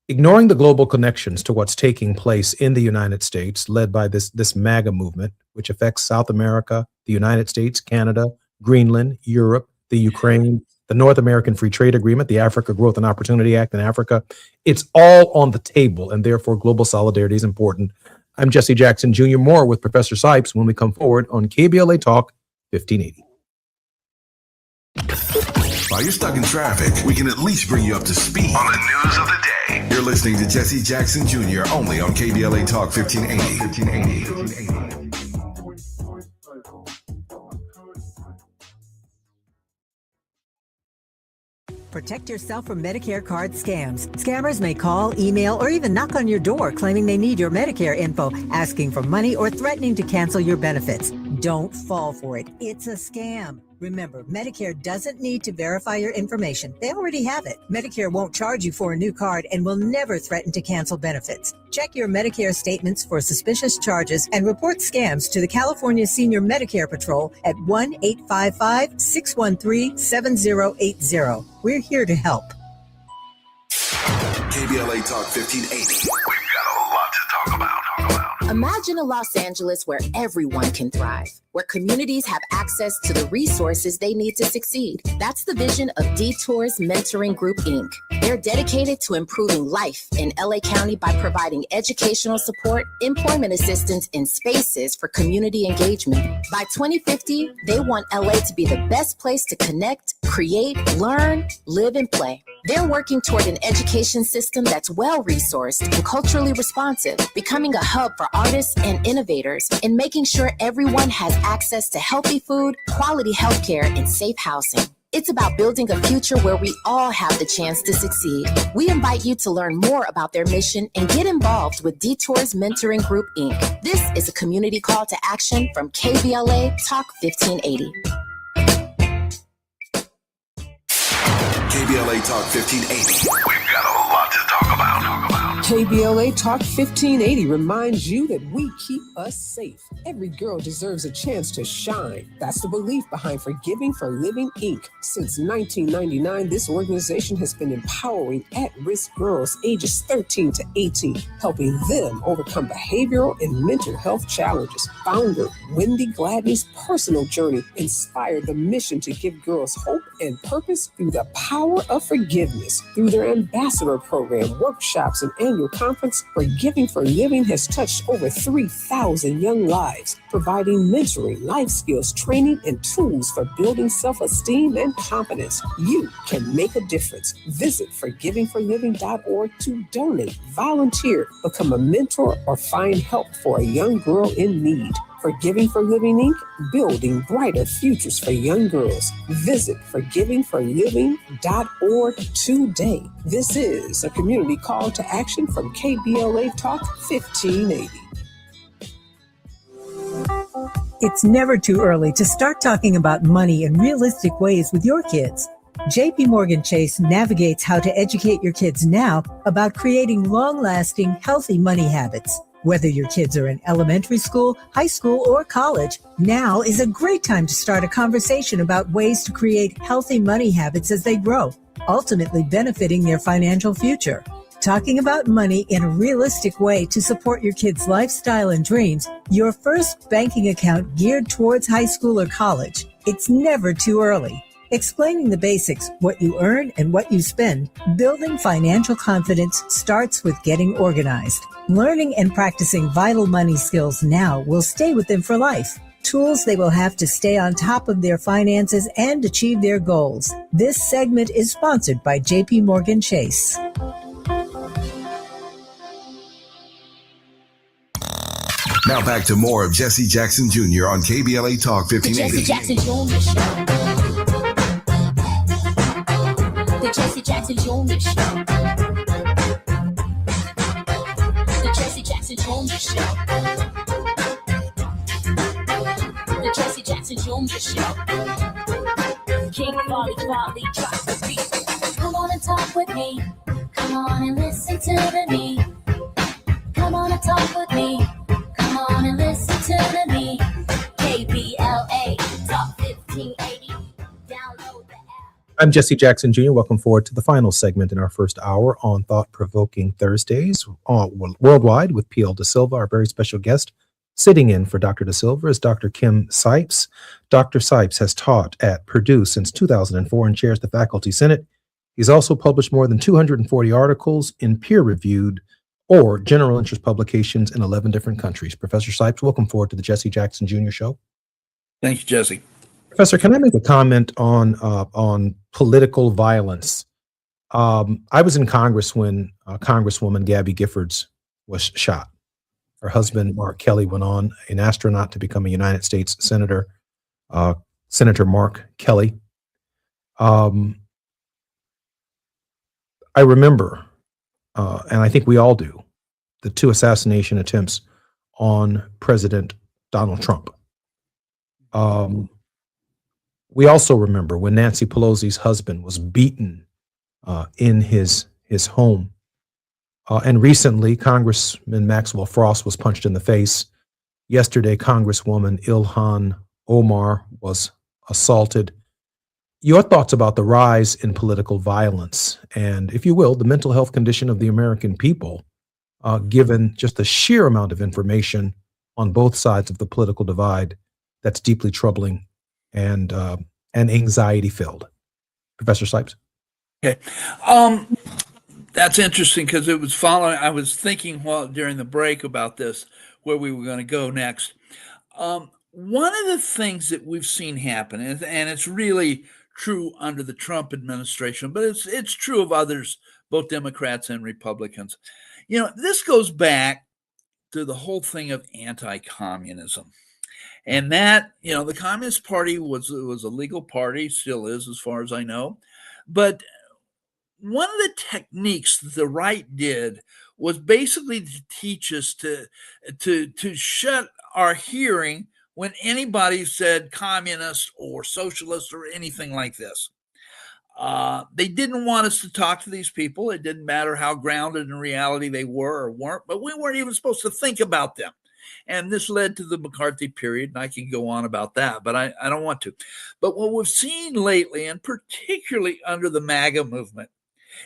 ignoring the global connections to what's taking place in the United States, led by this MAGA movement, which affects South America, the United States, Canada, Greenland, Europe, the Ukraine, the North American Free Trade Agreement, the Africa Growth and Opportunity Act in Africa. It's all on the table, and therefore global solidarity is important. I'm Jesse Jackson Jr. More with Professor Sipes when we come forward on KBLA Talk 1580. While you're stuck in traffic, we can at least bring you up to speed on the news of the day. You're listening to Jesse Jackson Jr. only on KBLA Talk 1580. Protect yourself from Medicare card scams. Scammers may call, email, or even knock on your door claiming they need your Medicare info, asking for money, or threatening to cancel your benefits. Don't fall for it. It's a scam. Remember, Medicare doesn't need to verify your information. They already have it. Medicare won't charge you for a new card and will never threaten to cancel benefits. Check your Medicare statements for suspicious charges and report scams to the California Senior Medicare Patrol at 1-855-613-7080. We're here to help. KBLA Talk 1580. We've got a lot to talk about. Imagine a Los Angeles where everyone can thrive, where communities have access to the resources they need to succeed. That's the vision of Detours Mentoring Group, Inc. They're dedicated to improving life in LA County by providing educational support, employment assistance, and spaces for community engagement. By 2050, they want LA to be the best place to connect, create, learn, live, and play. They're working toward an education system that's well-resourced and culturally responsive, becoming a hub for artists and innovators, and making sure everyone has access to healthy food, quality healthcare, and safe housing. It's about building a future where we all have the chance to succeed. We invite you to learn more about their mission and get involved with Detours Mentoring Group, Inc. This is a community call to action from KBLA Talk 1580. KBLA Talk 1580. We've got a lot to talk about. KBLA Talk 1580 reminds you that we keep us safe. Every girl deserves a chance to shine. That's the belief behind Forgiving for Living, Inc. Since 1999, this organization has been empowering at-risk girls ages 13 to 18, helping them overcome behavioral and mental health challenges. Founder Wendy Gladney's personal journey inspired the mission to give girls hope and purpose through the power of forgiveness. Through their ambassador program, workshops, and annual conference, Forgiving for Living has touched over 3,000 young lives, providing mentoring, life skills, training, and tools for building self-esteem and confidence. You can make a difference. Visit forgivingforliving.org to donate, volunteer, become a mentor, or find help for a young girl in need. Forgiving for Living, Inc., building brighter futures for young girls. Visit forgivingforliving.org today. This is a community call to action from KBLA Talk 1580. It's never too early to start talking about money in realistic ways with your kids. JP Morgan Chase navigates how to educate your kids now about creating long-lasting, healthy money habits. Whether your kids are in elementary school, high school, or college, now is a great time to start a conversation about ways to create healthy money habits as they grow, ultimately benefiting their financial future. Talking about money in a realistic way to support your kids' lifestyle and dreams, your first banking account geared towards high school or college. It's never too early. Explaining the basics, what you earn and what you spend, building financial confidence starts with getting organized. Learning and practicing vital money skills now will stay with them for life. Tools they will have to stay on top of their finances and achieve their goals. This segment is sponsored by JP Morgan Chase. Now back to more of Jesse Jackson Jr. on KBLA Talk 1580. The Jesse Jackson Jr. Show. The Jesse Jackson Jr. Show. The Jesse Jackson Jr. Show. The Jesse Jackson Jr. Show. King Volley drop the beat. Come on and talk with me. Come on and listen to the me. Come on and talk with me. Come on and listen to the me. KBLA Talk 1580. Download the app. I'm Jesse Jackson Jr. Welcome forward to the final segment in our first hour on Thought Provoking Thursdays worldwide with P.L. De Silva, our very special guest. Sitting in for Dr. De Silva is Dr. Kim Sipes. Dr. Sipes has taught at Purdue since 2004 and chairs the Faculty Senate. He's also published more than 240 articles in peer-reviewed or general interest publications in 11 different countries. Professor Sipes, welcome forward to the Jesse Jackson Jr. Show. Thank you, Jesse. Professor, can I make a comment on political violence? I was in Congress when Congresswoman Gabby Giffords was shot. Her husband, Mark Kelly, went on, an astronaut, to become a United States Senator, Senator Mark Kelly. I remember, and I think we all do, the two assassination attempts on President Donald Trump. We also remember when Nancy Pelosi's husband was beaten in his home. And recently, Congressman Maxwell Frost was punched in the face. Yesterday, Congresswoman Ilhan Omar was assaulted. Your thoughts about the rise in political violence and, if you will, the mental health condition of the American people given just the sheer amount of information on both sides of the political divide that's deeply troubling and anxiety filled. Professor Sipes. Okay. That's interesting because it was following. I was thinking while during the break about this, where we were going to go next. One of the things that we've seen happen, and it's really true under the Trump administration, but it's true of others, both Democrats and Republicans. This goes back to the whole thing of anti-communism. And that, the Communist Party was a legal party, still is as far as I know. But one of the techniques that the right did was basically to teach us to shut our hearing when anybody said communist or socialist or anything like this. They didn't want us to talk to these people. It didn't matter how grounded in reality they were or weren't, but we weren't even supposed to think about them. And this led to the McCarthy period, and I can go on about that, but I don't want to. But what we've seen lately, and particularly under the MAGA movement,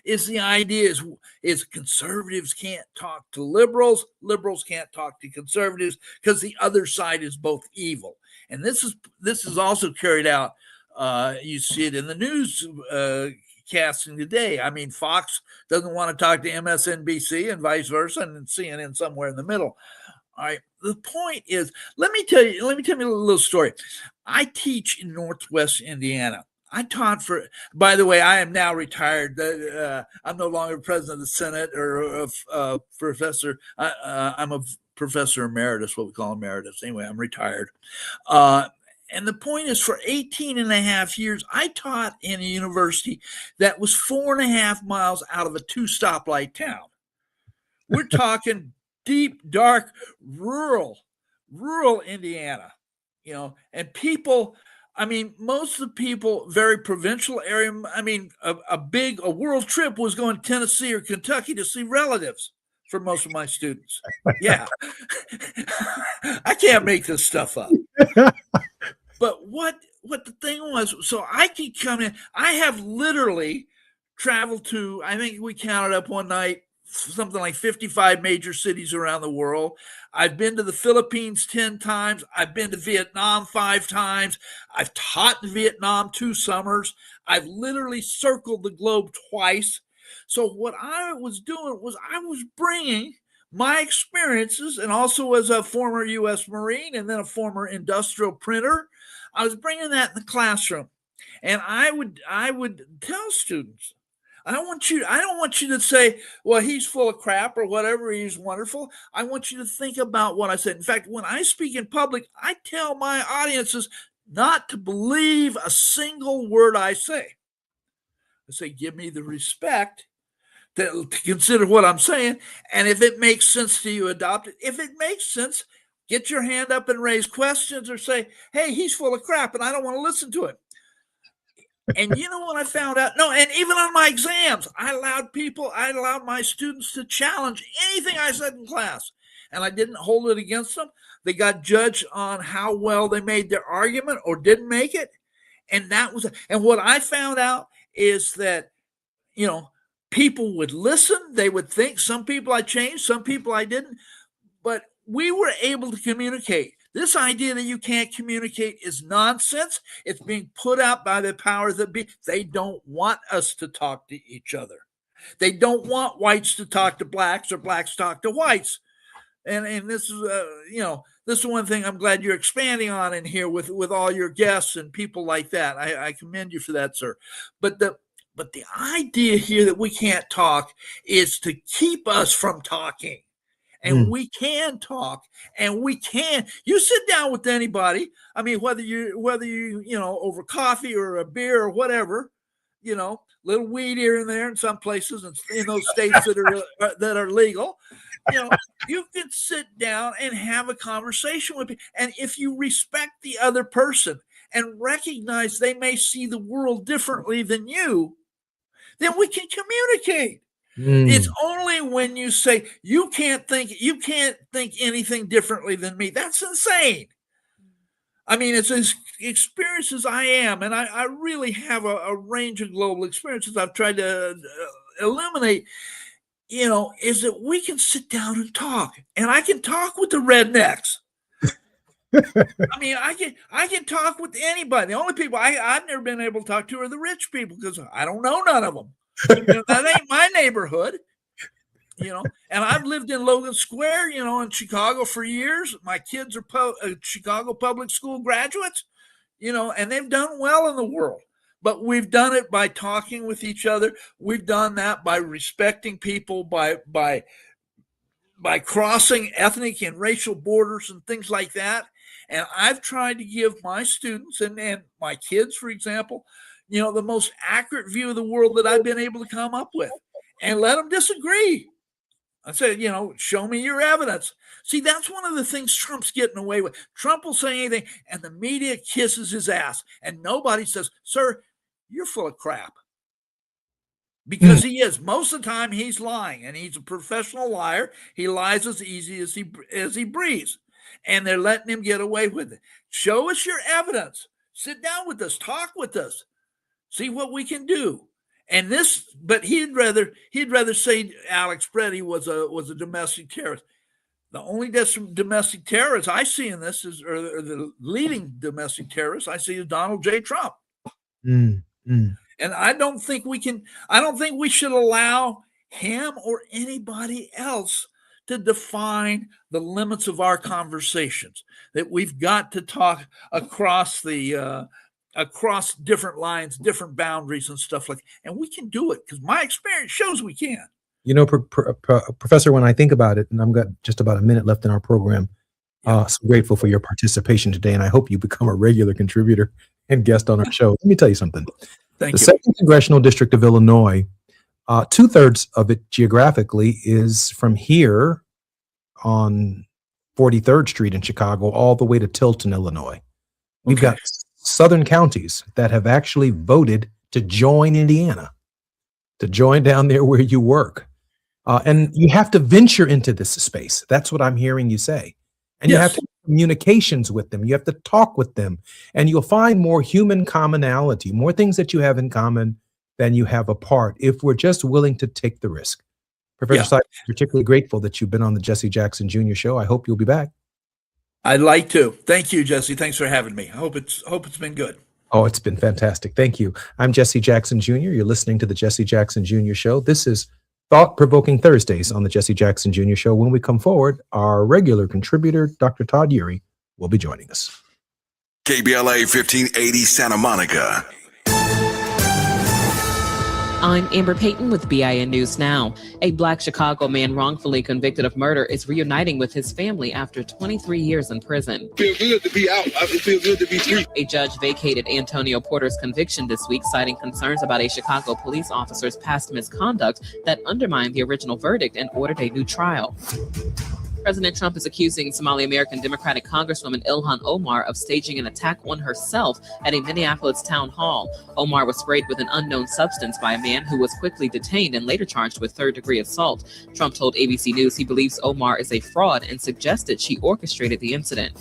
is the idea is conservatives can't talk to liberals, liberals can't talk to conservatives because the other side is both evil. And this is also carried out. You see it in the news casting today. I mean, Fox doesn't want to talk to MSNBC and vice versa, and CNN somewhere in the middle. All right. The point is, let me tell you a little story. I teach in Northwest Indiana. I taught by the way, I am now retired. I'm no longer president of the Senate or a professor. I'm a professor emeritus, what we call emeritus. Anyway, I'm retired. And the point is, for 18 and a half years, I taught in a university that was 4.5 miles out of a 2-stoplight town. We're talking deep, dark, rural Indiana, and people, most of the people, very provincial area. A world trip was going to Tennessee or Kentucky to see relatives for most of my students. Yeah. I can't make this stuff up. But what the thing was, so I could come in, I have literally traveled to, I think we counted up one night, something like 55 major cities around the world. I've been to the Philippines 10 times. I've been to Vietnam 5 times. I've taught in Vietnam 2 summers. I've literally circled the globe twice. So what I was doing was I was bringing my experiences, and also as a former U.S. Marine and then a former industrial printer, I was bringing that in the classroom. And I would tell students, I don't want you to say, well, he's full of crap or whatever, he's wonderful. I want you to think about what I said. In fact, when I speak in public, I tell my audiences not to believe a single word I say. I say, give me the respect to consider what I'm saying. And if it makes sense to you, adopt it. If it makes sense, get your hand up and raise questions or say, hey, he's full of crap and I don't want to listen to it. And you know what I found out? No, and even on my exams, I allowed my students to challenge anything I said in class. And I didn't hold it against them. They got judged on how well they made their argument or didn't make it. And what I found out is that, people would listen. They would think. Some people I changed, some people I didn't. But we were able to communicate. This idea that you can't communicate is nonsense. It's being put out by the powers that be. They don't want us to talk to each other. They don't want whites to talk to blacks or blacks to talk to whites. And this is, this is one thing I'm glad you're expanding on in here with all your guests and people like that. I commend you for that, sir. But the idea here that we can't talk is to keep us from talking. And we can talk, and you sit down with anybody. I mean, whether you over coffee or a beer or whatever, little weed here and there in some places and in those states that are legal, you can sit down and have a conversation with people. And if you respect the other person and recognize they may see the world differently than you, then we can communicate. It's only when you say you can't think anything differently than me. That's insane. I mean, it's as experienced as I am, and I really have a range of global experiences I've tried to illuminate. is that we can sit down and talk, and I can talk with the rednecks. I mean, I can talk with anybody. The only people I've never been able to talk to are the rich people because I don't know none of them. That ain't my neighborhood. And I've lived in Logan Square, in Chicago for years. My kids are Chicago public school graduates, and they've done well in the world. But we've done it by talking with each other. We've done that by respecting people, by crossing ethnic and racial borders and things like that. And I've tried to give my students and my kids, for example, the most accurate view of the world that I've been able to come up with, and let them disagree. I said, show me your evidence. See, that's one of the things Trump's getting away with. Trump will say anything, and the media kisses his ass, and nobody says, sir, you're full of crap. Because he is. Most of the time, he's lying, and he's a professional liar. He lies as easy as he breathes, and they're letting him get away with it. Show us your evidence. Sit down with us. Talk with us. See what we can do. And but he'd rather say Alex Preddy was a domestic terrorist. The only domestic terrorist I see in this or the leading domestic terrorist I see is Donald J. Trump. And I don't think we should allow him or anybody else to define the limits of our conversations, that we've got to talk across different lines, different boundaries and stuff like that. And we can do it because my experience shows we can. Professor, when I think about it, and I've got just about a minute left in our program, so grateful for your participation today, and I hope you become a regular contributor and guest on our show. Let me tell you something. Thank the you. 2nd Congressional District of Illinois, 2/3 of it geographically is from here on 43rd Street in Chicago all the way to Tilton, Illinois. We've got southern counties that have actually voted to join Indiana, to join down there where you work. And you have to venture into this space. That's what I'm hearing you say. And you have to have communications with them. You have to talk with them. And you'll find more human commonality, more things that you have in common than you have apart if we're just willing to take the risk. Professor Sykes, I'm particularly grateful that you've been on the Jesse Jackson Jr. Show. I hope you'll be back. I'd like to. Thank you, Jesse. Thanks for having me. I hope it's been good. Oh, it's been fantastic. Thank you. I'm Jesse Jackson Jr. You're listening to the Jesse Jackson Jr. Show. This is Thought-Provoking Thursdays on the Jesse Jackson Jr. Show. When we come forward, our regular contributor, Dr. Todd Urey, will be joining us. KBLA 1580 Santa Monica. I'm Amber Payton with BIN News Now. A Black Chicago man wrongfully convicted of murder is reuniting with his family after 23 years in prison. Feel good to be out. I feel good to be free. A judge vacated Antonio Porter's conviction this week, citing concerns about a Chicago police officer's past misconduct that undermined the original verdict and ordered a new trial. President Trump is accusing Somali-American Democratic Congresswoman Ilhan Omar of staging an attack on herself at a Minneapolis town hall. Omar was sprayed with an unknown substance by a man who was quickly detained and later charged with third-degree assault. Trump told ABC News he believes Omar is a fraud and suggested she orchestrated the incident.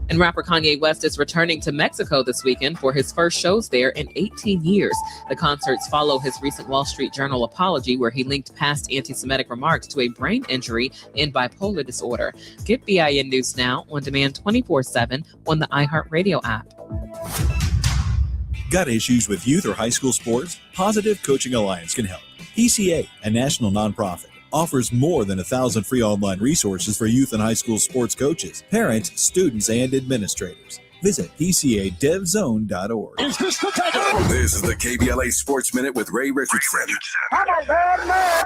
And rapper Kanye West is returning to Mexico this weekend for his first shows there in 18 years. The concerts follow his recent Wall Street Journal apology, where he linked past anti-Semitic remarks to a brain injury and bipolar disorder. Get BIN News Now on demand 24/7 on the iHeartRadio app. Got issues with youth or high school sports? Positive Coaching Alliance can help. PCA, a national nonprofit, offers more than 1,000 free online resources for youth and high school sports coaches, parents, students, and administrators. Visit PCADevZone.org. This is the KBLA Sports Minute with Ray Richardson. I'm a bad man.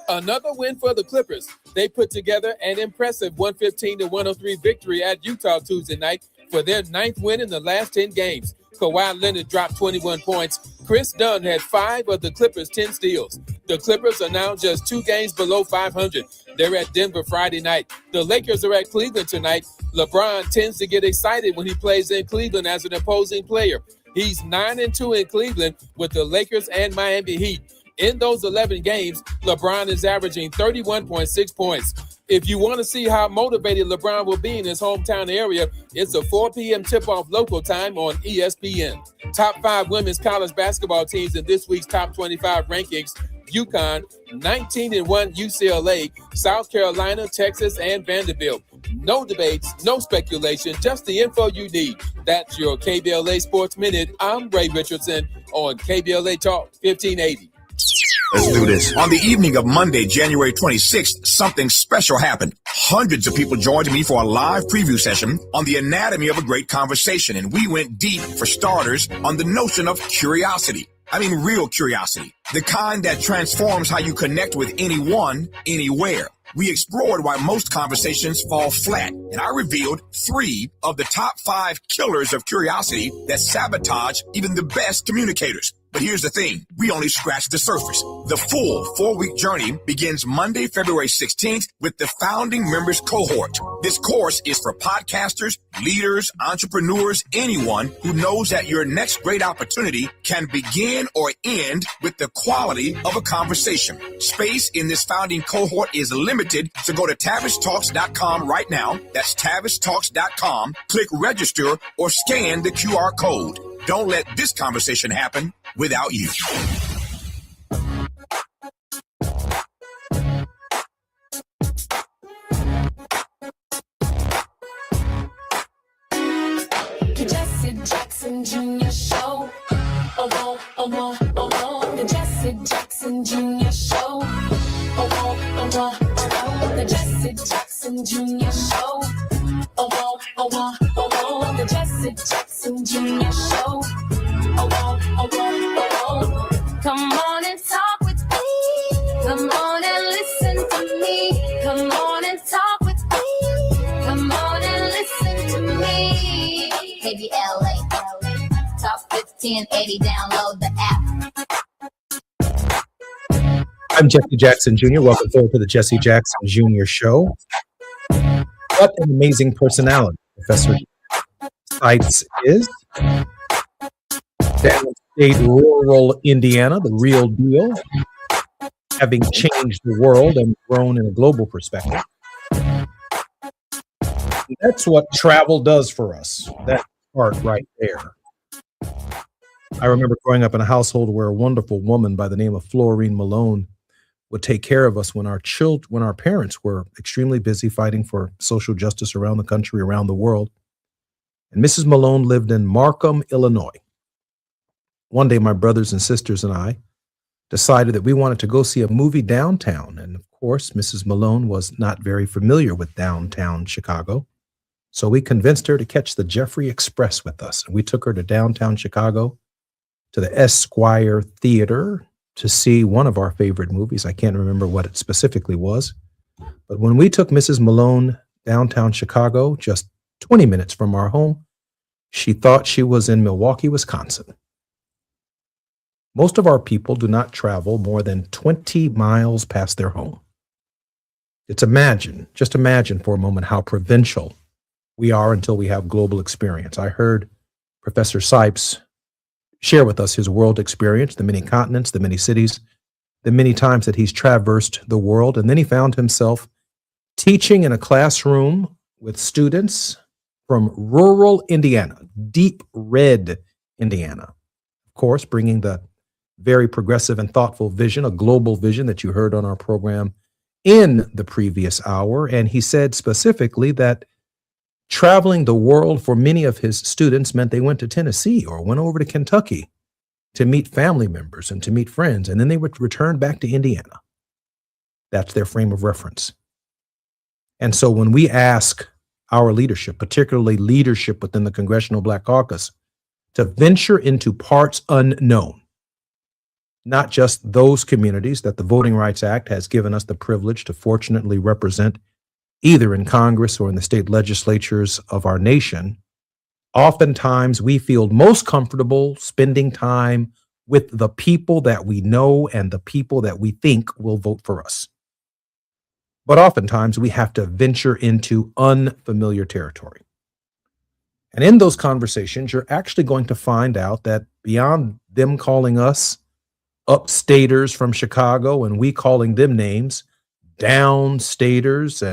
Another win for the Clippers. They put together an impressive 115-103 victory at Utah Tuesday night for their 9th win in the last 10 games. Kawhi Leonard dropped 21 points. Chris Dunn had 5 of the Clippers' 10 steals. The Clippers are now just 2 games below 500. They're at Denver Friday night. The Lakers are at Cleveland tonight. LeBron tends to get excited when he plays in Cleveland as an opposing player. He's 9-2 in Cleveland with the Lakers and Miami Heat. In those 11 games, LeBron is averaging 31.6 points. If you want to see how motivated LeBron will be in his hometown area, it's a 4 p.m. tip-off local time on ESPN. Top 5 women's college basketball teams in this week's top 25 rankings. UConn, 19-1 UCLA, South Carolina, Texas, and Vanderbilt. No debates, no speculation, just the info you need. That's your KBLA Sports Minute. I'm Ray Richardson on KBLA Talk 1580. Let's do this. On the evening of Monday, January 26th, something special happened. Hundreds of people joined me for a live preview session on the anatomy of a great conversation, and we went deep, for starters, on the notion of curiosity. I mean, real curiosity. The kind that transforms how you connect with anyone, anywhere. We explored why most conversations fall flat, and I revealed 3 of the top 5 killers of curiosity that sabotage even the best communicators. But here's the thing, we only scratched the surface. The full 4-week journey begins Monday, February 16th with the Founding Members Cohort. This course is for podcasters, leaders, entrepreneurs, anyone who knows that your next great opportunity can begin or end with the quality of a conversation. Space in this Founding Cohort is limited, so go to TavishTalks.com right now. That's TavishTalks.com. Click register or scan the QR code. Don't let this conversation happen without you. The Jesse Jackson Jr. Show. Oh, oh, oh, oh, the Jesse Jackson Jr. Show. Oh, oh, oh, the Jesse Jackson Jr. Show. Oh, oh, oh, the Jesse Jackson Jr. Show. Oh. Come on and talk with me. Come on and listen to me. Come on and talk with me. Come on and listen to me. KBLA, Talk 1580, download the app. I'm Jesse Jackson Jr. Welcome forward to the Jesse Jackson Jr. Show. What an amazing personality Professor Seitz is. Downstate rural Indiana, the real deal, having changed the world and grown in a global perspective. That's what travel does for us, that part right there. I remember growing up in a household where a wonderful woman by the name of Florine Malone would take care of us when our parents were extremely busy fighting for social justice around the country, around the world. And Mrs. Malone lived in Markham, Illinois. One day, my brothers and sisters and I decided that we wanted to go see a movie downtown. And of course, Mrs. Malone was not very familiar with downtown Chicago. So we convinced her to catch the Jeffrey Express with us. And we took her to downtown Chicago, to the Esquire Theater, to see one of our favorite movies. I can't remember what it specifically was. But when we took Mrs. Malone downtown Chicago, just 20 minutes from our home, she thought she was in Milwaukee, Wisconsin. Most of our people do not travel more than 20 miles past their home. Just imagine for a moment how provincial we are until we have global experience. I heard Professor Seitz share with us his world experience, the many continents, the many cities, the many times that he's traversed the world. And then he found himself teaching in a classroom with students from rural Indiana, deep red Indiana. Of course, bringing the very progressive and thoughtful vision, a global vision that you heard on our program in the previous hour. And he said specifically that traveling the world for many of his students meant they went to Tennessee or went over to Kentucky to meet family members and to meet friends, and then they would return back to Indiana. That's their frame of reference. And so when we ask our leadership, particularly leadership within the Congressional Black Caucus, to venture into parts unknown, not just those communities that the Voting Rights Act has given us the privilege to fortunately represent either in Congress or in the state legislatures of our nation, oftentimes we feel most comfortable spending time with the people that we know and the people that we think will vote for us. But oftentimes we have to venture into unfamiliar territory. And in those conversations, you're actually going to find out that beyond them calling us upstaters from Chicago and we calling them names, downstaters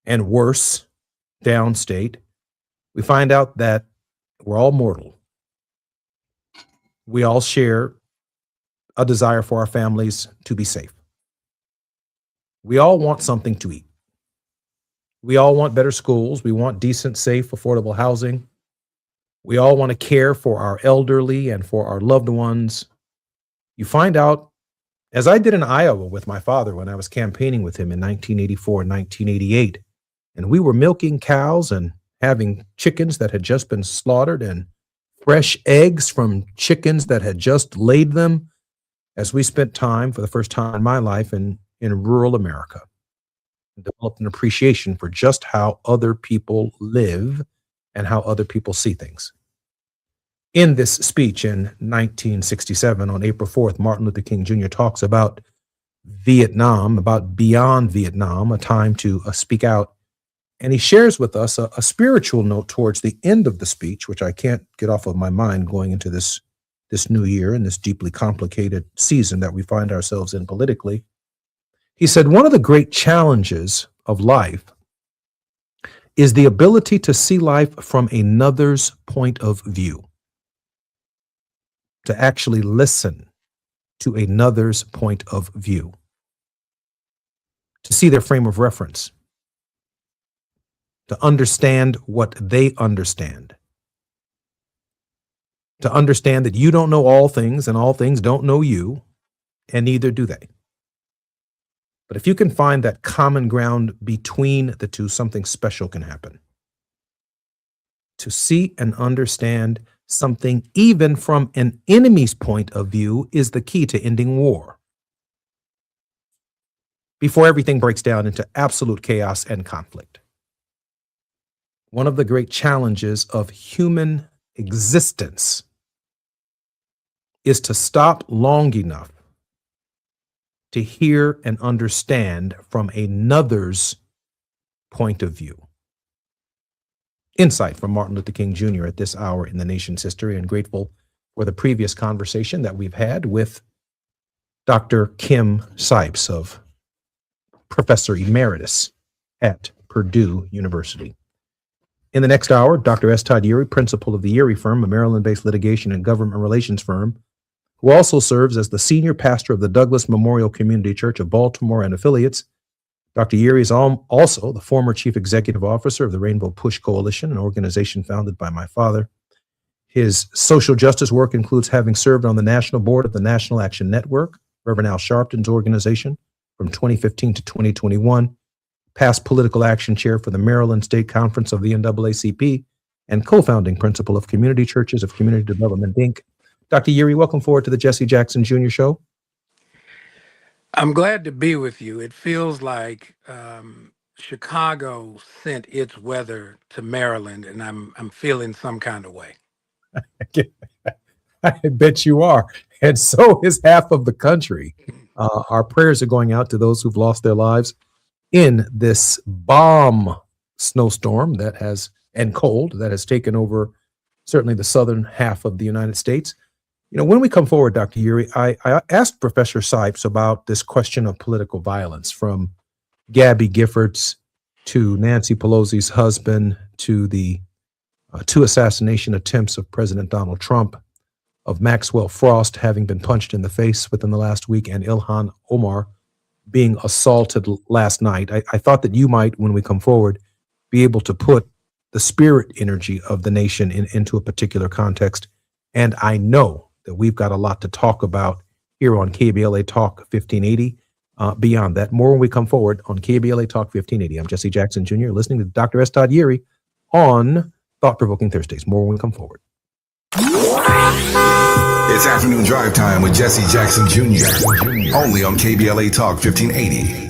and worse, downstate, we find out that we're all mortal. We all share a desire for our families to be safe. We all want something to eat. We all want better schools. We want decent, safe, affordable housing. We all want to care for our elderly and for our loved ones. You find out, as I did in Iowa with my father when I was campaigning with him in 1984 and 1988, and we were milking cows and having chickens that had just been slaughtered and fresh eggs from chickens that had just laid them, as we spent time for the first time in my life in rural America, and developed an appreciation for just how other people live and how other people see things. In this speech in 1967, on April 4th, Martin Luther King Jr. talks about Vietnam, about beyond Vietnam, a time to speak out. And he shares with us a spiritual note towards the end of the speech, which I can't get off of my mind going into this new year and this deeply complicated season that we find ourselves in politically. He said, one of the great challenges of life is the ability to see life from another's point of view, to actually listen to another's point of view, to see their frame of reference, to understand what they understand, to understand that you don't know all things and all things don't know you, and neither do they. But if you can find that common ground between the two, something special can happen. To see and understand something even from an enemy's point of view is the key to ending war, before everything breaks down into absolute chaos and conflict. One of the great challenges of human existence is to stop long enough to hear and understand from another's point of view. Insight from Martin Luther King Jr. at this hour in the nation's history, and grateful for the previous conversation that we've had with Dr. Kim Sipes, of Professor Emeritus at Purdue University. In the next hour, Dr. S. Todd Yeary, principal of the Yeary Firm, a Maryland-based litigation and government relations firm, who also serves as the senior pastor of the Douglas Memorial Community Church of Baltimore and affiliates. Dr. Yeary is also the former chief executive officer of the Rainbow Push Coalition, an organization founded by my father. His social justice work includes having served on the national board of the National Action Network, Reverend Al Sharpton's organization, from 2015 to 2021, past political action chair for the Maryland State Conference of the NAACP, and co-founding principal of Community Churches of Community Development, Inc. Dr. Yeary, welcome forward to the Jesse Jackson Jr. Show. I'm glad to be with you. It feels like Chicago sent its weather to Maryland, and I'm feeling some kind of way. I bet you are. And so is half of the country. Our prayers are going out to those who've lost their lives in this bomb snowstorm and cold that has taken over certainly the southern half of the United States. You know, when we come forward, Dr. Yeary, I asked Professor Sipes about this question of political violence, from Gabby Giffords to Nancy Pelosi's husband to the two assassination attempts of President Donald Trump, of Maxwell Frost having been punched in the face within the last week, and Ilhan Omar being assaulted last night. I thought that you might, when we come forward, be able to put the spirit energy of the nation into a particular context. And I know that we've got a lot to talk about here on KBLA Talk 1580. Beyond that, more when we come forward on KBLA Talk 1580. I'm Jesse Jackson Jr., listening to Dr. S. Todd Yeary on Thought Provoking Thursdays. More when we come forward. It's afternoon drive time with Jesse Jackson Jr. Only on KBLA Talk 1580.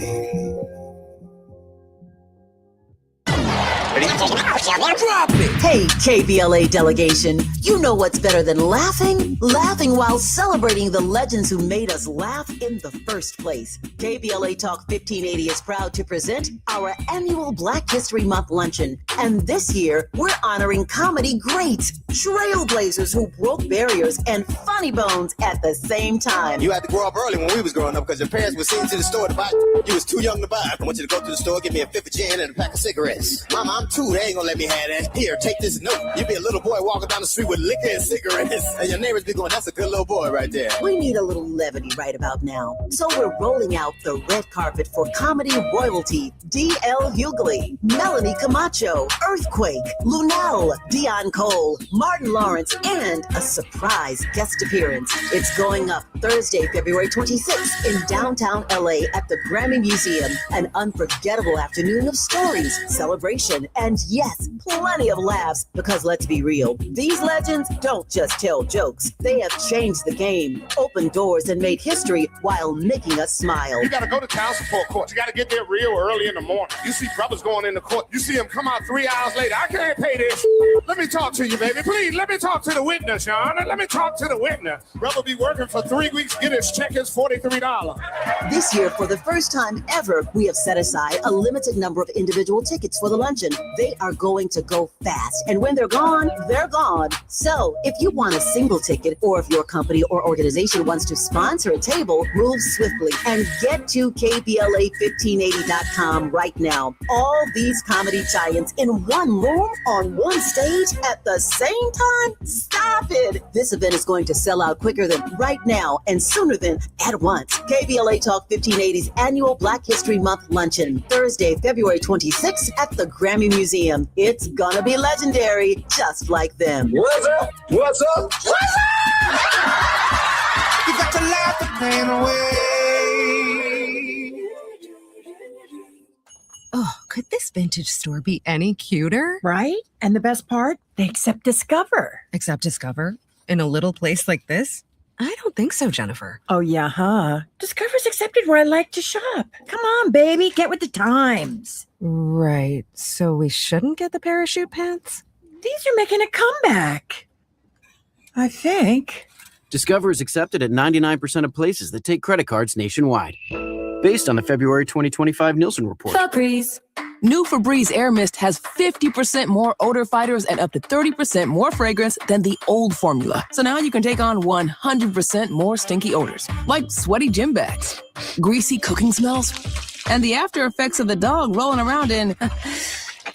Hey, KBLA delegation, you know what's better than laughing? Laughing while celebrating the legends who made us laugh in the first place. KBLA Talk 1580 is proud to present our annual Black History Month luncheon. And this year, we're honoring comedy greats, trailblazers who broke barriers, and funny bones at the same time. You had to grow up early when we was growing up because your parents were sent to the store to buy. You was too young to buy. I want you to go to the store, get me a fifth of gin and a pack of cigarettes. Mama, I'm two. They ain't gonna let me have that. Here, take take this note. You be a little boy walking down the street with liquor and cigarettes, and your neighbors be going, that's a good little boy right there. We need a little levity right about now. So we're rolling out the red carpet for comedy royalty. D.L. Hughley, Melanie Camacho, Earthquake, Lunel, Dion Cole, Martin Lawrence, and a surprise guest appearance. It's going up Thursday, February 26th in downtown LA at the Grammy Museum. An unforgettable afternoon of stories, celebration, and yes, plenty of laughs. Because let's be real, these legends don't just tell jokes. They have changed the game, opened doors, and made history while making us smile. You gotta go to child support court. You gotta get there real early in the morning. You see brothers going into court. You see them come out 3 hours later. I can't pay this. Let me talk to you, baby. Please, let me talk to the witness, Sean. Let me talk to the witness. Brother be working for 3 weeks, get his check is $43. This year, for the first time ever, we have set aside a limited number of individual tickets for the luncheon. They are going to go fast, and when they're gone, they're gone. So, if you want a single ticket, or if your company or organization wants to sponsor a table, move swiftly and get to KBLA1580.com right now. All these comedy giants in one room on one stage at the same time? Stop it! This event is going to sell out quicker than right now and sooner than at once. KBLA Talk 1580's annual Black History Month luncheon, Thursday, February 26th at the Grammy Museum. It's gonna be legendary, just like them. What's up? What's up? What's up? You got to laugh the pain away. Oh, could this vintage store be any cuter? Right? And the best part, they accept Discover. Accept Discover? In a little place like this? I don't think so, Jennifer. Oh, yeah, huh? Discover's accepted where I like to shop. Come on, baby, get with the times. Right. So we shouldn't get the parachute pants? These are making a comeback. I think. Discover is accepted at 99% of places that take credit cards nationwide. Based on the February 2025 Nielsen report. Febreze. New Febreze Air Mist has 50% more odor fighters and up to 30% more fragrance than the old formula. So now you can take on 100% more stinky odors, like sweaty gym bags, greasy cooking smells, and the after effects of the dog rolling around in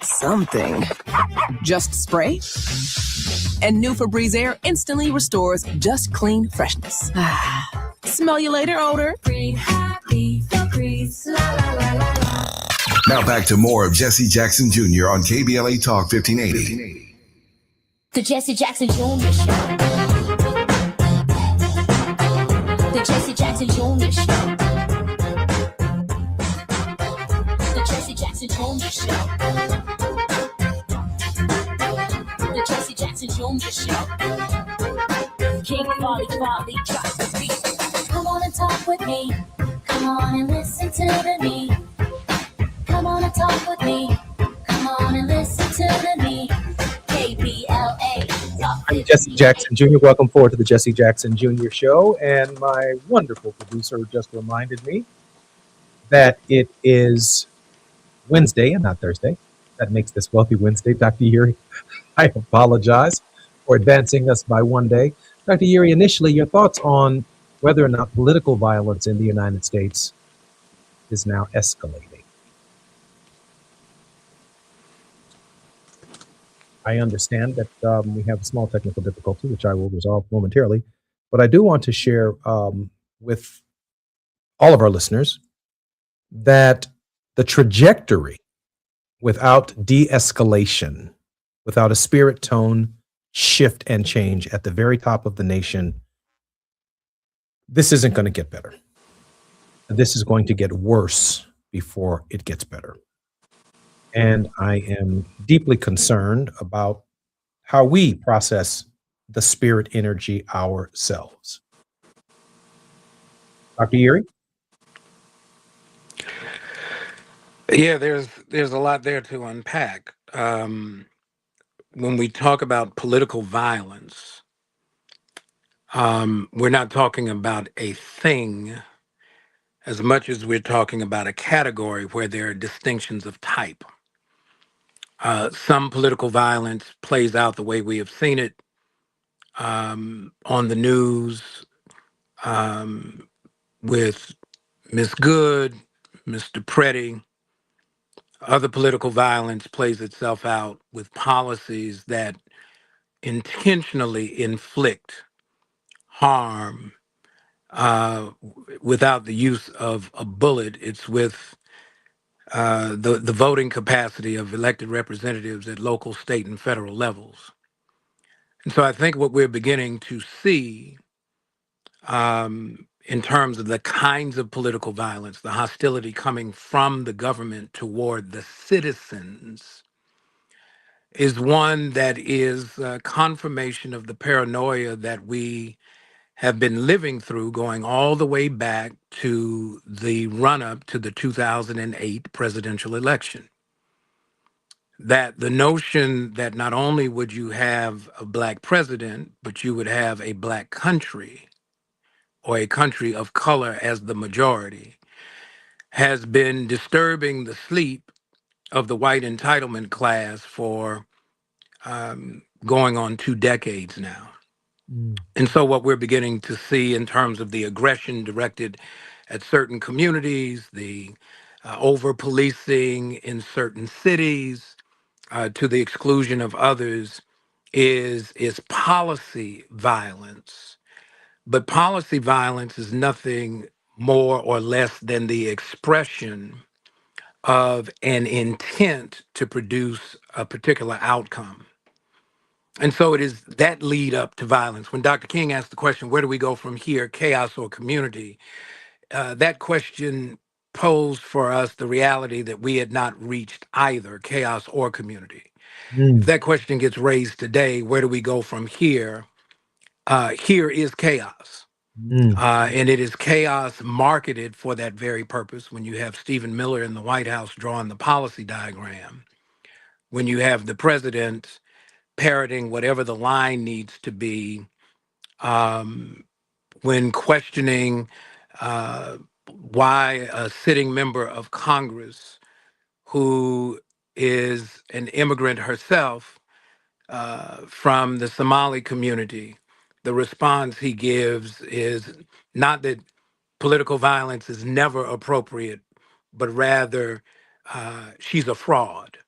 something. Just spray, and new Febreze Air instantly restores just clean freshness. Smell you later, odor. Breathe happy, Febreze, la la la la la. Now back to more of Jesse Jackson Jr. on KBLA Talk 1580. The Jesse Jackson Jr. Show. The Jesse Jackson Jr. Show. The Jesse Jackson Jr. Show. The Jesse Jackson Jr. Show. King Volley, drop the beat. Come on and talk with me. Come on and listen to me. Come on and talk with me. Come on and listen to me. KBLA. I'm Jesse Jackson Jr. Welcome forward to the Jesse Jackson Jr. Show. And my wonderful producer just reminded me that it is Wednesday and not Thursday. That makes this Wealthy Wednesday. Dr. Yuri, I apologize for advancing us by one day. Dr. Yuri, initially, your thoughts on whether or not political violence in the United States is now escalating. I understand that we have a small technical difficulty, which I will resolve momentarily, but I do want to share with all of our listeners that the trajectory without de-escalation, without a spirit tone shift and change at the very top of the nation, this isn't going to get better. This is going to get worse before it gets better. And I am deeply concerned about how we process the spirit energy ourselves. Dr. Yuri? Yeah, there's a lot there to unpack. When we talk about political violence, we're not talking about a thing as much as we're talking about a category where there are distinctions of type. Some political violence plays out the way we have seen it on the news with Ms. Good, Mr. Preddy, Other political violence plays itself out with policies that intentionally inflict harm without the use of a bullet. It's with the voting capacity of elected representatives at local, state, and federal levels. And so I think what we're beginning to see in terms of the kinds of political violence, the hostility coming from the government toward the citizens, is one that is confirmation of the paranoia that we have been living through going all the way back to the run-up to the 2008 presidential election. That the notion that not only would you have a Black president, but you would have a Black country or a country of color as the majority has been disturbing the sleep of the white entitlement class for going on 2 decades now. And so what we're beginning to see in terms of the aggression directed at certain communities, the over-policing in certain cities to the exclusion of others is policy violence. But policy violence is nothing more or less than the expression of an intent to produce a particular outcome. And so it is that lead up to violence. When Dr. King asked the question, where do we go from here, chaos or community? That question posed for us the reality that we had not reached either chaos or community. If that question gets raised today, where do we go from here? Here is chaos. And it is chaos marketed for that very purpose. When you have Stephen Miller in the White House drawing the policy diagram, when you have the president parroting whatever the line needs to be, when questioning why a sitting member of Congress who is an immigrant herself from the Somali community, the response he gives is not that political violence is never appropriate, but rather she's a fraud.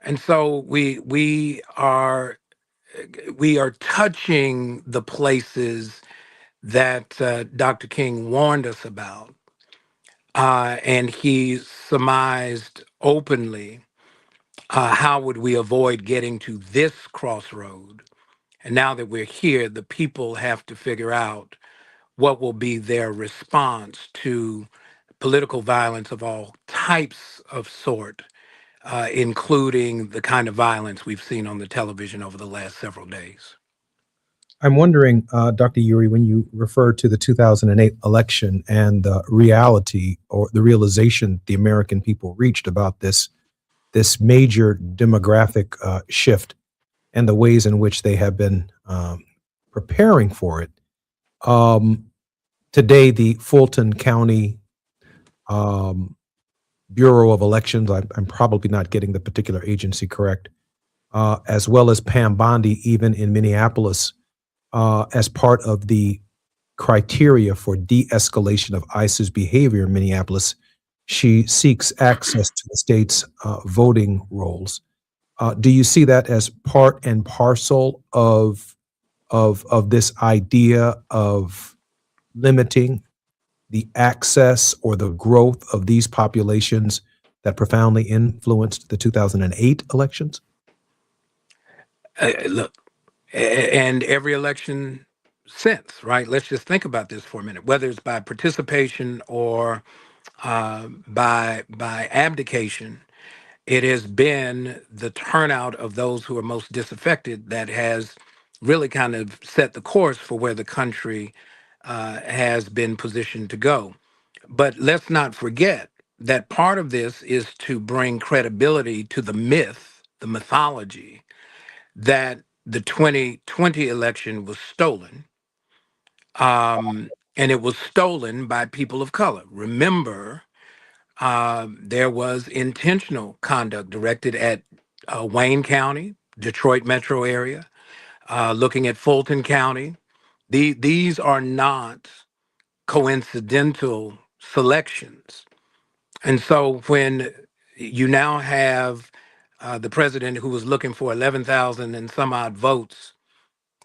And so we are touching the places that Dr. King warned us about, and he surmised openly how would we avoid getting to this crossroad. And now that we're here, the people have to figure out what will be their response to political violence of all types of sort, including the kind of violence we've seen on the television over the last several days. I'm wondering, Dr. Uri, when you refer to the 2008 election and the reality or the realization the American people reached about this major demographic shift and the ways in which they have been preparing for it. Today, the Fulton County Bureau of Elections, I'm probably not getting the particular agency correct, as well as Pam Bondi, even in Minneapolis, as part of the criteria for de-escalation of ISIS behavior in Minneapolis, she seeks access to the state's voting rolls. Do you see that as part and parcel of this idea of limiting the access or the growth of these populations that profoundly influenced the 2008 elections? Look, and every election since, right? Let's just think about this for a minute. Whether it's by participation or by abdication, it has been the turnout of those who are most disaffected that has really kind of set the course for where the country has been positioned to go. But let's not forget that part of this is to bring credibility to the myth, the mythology, that the 2020 election was stolen. And it was stolen by people of color. Remember, there was intentional conduct directed at Wayne County, Detroit metro area, looking at Fulton County. These are not coincidental selections. And so when You now have the president who was looking for 11,000 and some odd votes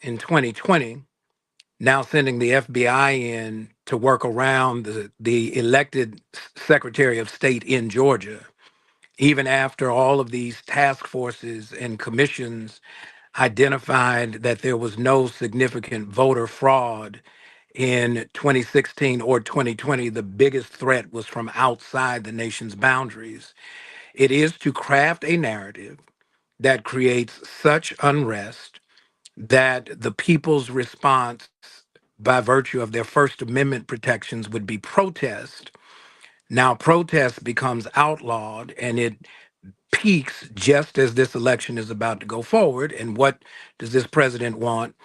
in 2020, now sending the FBI in to work around the elected Secretary of State in Georgia, even after all of these task forces and commissions identified that there was no significant voter fraud in 2016 or 2020. The biggest threat was from outside the nation's boundaries. It is to craft a narrative that creates such unrest that the people's response, by virtue of their First Amendment protections, would be protest. Now, protest becomes outlawed and it peaks just as this election is about to go forward. And what does this president want?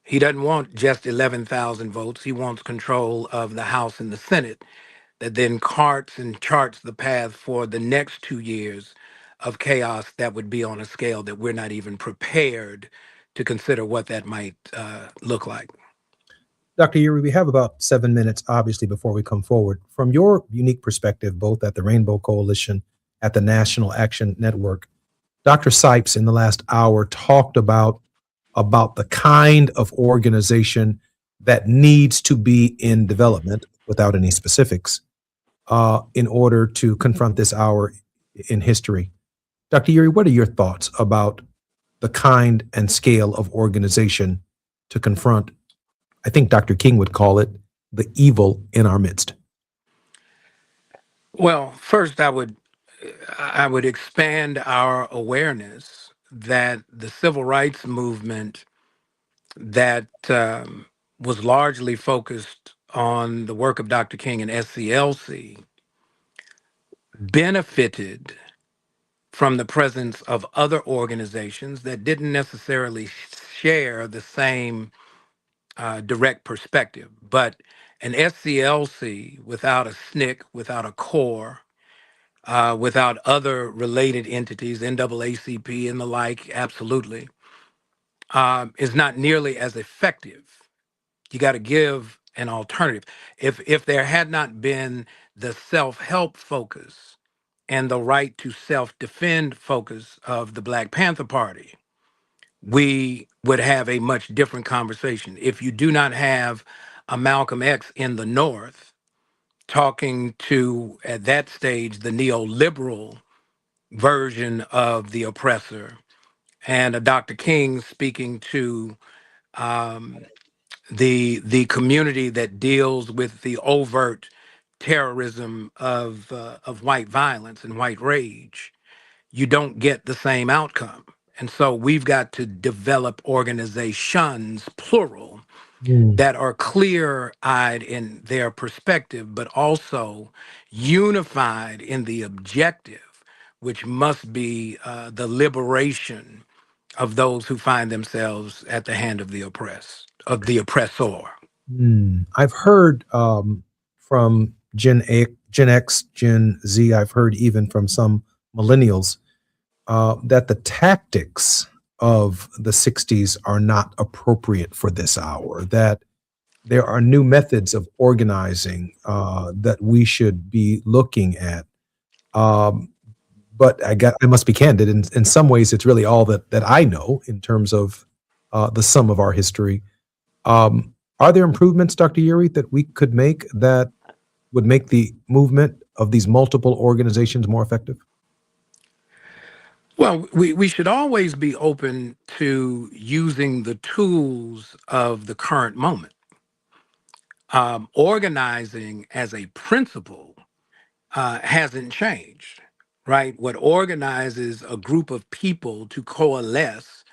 He doesn't want just 11,000 votes. He wants control of the House and the Senate that then carts and charts the path for the next 2 years of chaos that would be on a scale that we're not even prepared to consider what that might look like. Dr. Urey, we have about 7 minutes, obviously, before we come forward. From your unique perspective, both at the Rainbow Coalition, at the National Action Network, Dr. Sipes in the last hour talked about the kind of organization that needs to be in development, without any specifics, in order to confront this hour in history. Dr. Urey, what are your thoughts about the kind and scale of organization to confront, I think Dr. King would call it, the evil in our midst? Well, first, I would expand our awareness that the civil rights movement that was largely focused on the work of Dr. King and SCLC benefited from the presence of other organizations that didn't necessarily share the same direct perspective. But an SCLC without a SNCC, without a CORE, without other related entities, NAACP and the like, absolutely, is not nearly as effective. You got to give an alternative. If there had not been the self-help focus and the right to self-defend focus of the Black Panther Party, we would have a much different conversation. If you do not have a Malcolm X in the North talking to, at that stage, the neoliberal version of the oppressor, and a Dr. King speaking to the community that deals with the overt terrorism of white violence and white rage, you don't get the same outcome. And so we've got to develop organizations, plural, that are clear-eyed in their perspective, but also unified in the objective, which must be the liberation of those who find themselves at the hand of the oppressor. I've heard from Gen X, Gen Z, I've heard even from some millennials that the tactics of the 60s are not appropriate for this hour, that there are new methods of organizing that we should be looking at. But I must be candid, in some ways it's really all that I know in terms of the sum of our history. Are there improvements, Dr. Urey, that we could make that would make the movement of these multiple organizations more effective? Well, we should always be open to using the tools of the current moment. Organizing as a principle hasn't changed, right? What organizes a group of people to coalesce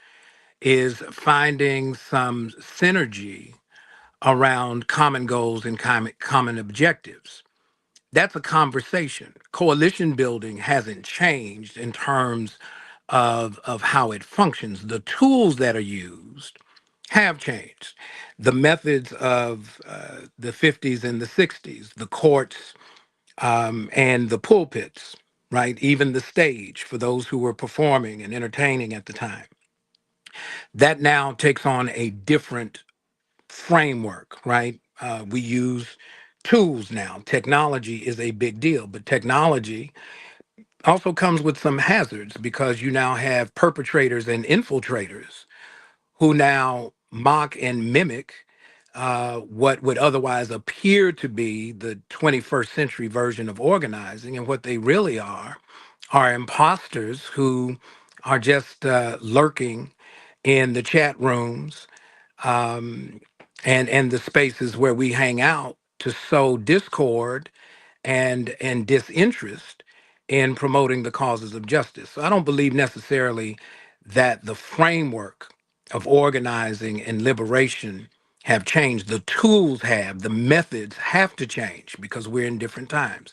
is finding some synergy around common goals and common objectives. That's a conversation. Coalition building hasn't changed in terms of how it functions. The tools that are used have changed. The methods of the 50s and the 60s, the courts and the pulpits, right? Even the stage for those who were performing and entertaining at the time. That now takes on a different framework, right? We use tools now. Technology is a big deal, but technology also comes with some hazards because you now have perpetrators and infiltrators who now mock and mimic what would otherwise appear to be the 21st century version of organizing. And what they really are imposters who are just lurking in the chat rooms and the spaces where we hang out to sow discord and disinterest in promoting the causes of justice. So I don't believe necessarily that the framework of organizing and liberation have changed. The tools have, the methods have to change because we're in different times.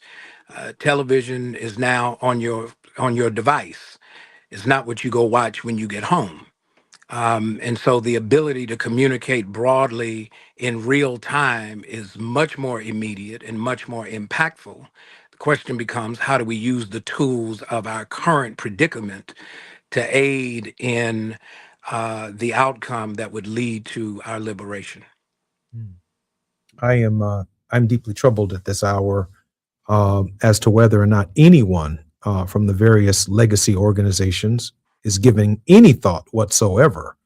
Television is now on your device. It's not what you go watch when you get home. And so the ability to communicate broadly in real time is much more immediate and much more impactful. The question becomes, how do we use the tools of our current predicament to aid in the outcome that would lead to our liberation? I'm deeply troubled at this hour as to whether or not anyone from the various legacy organizations is giving any thought whatsoever.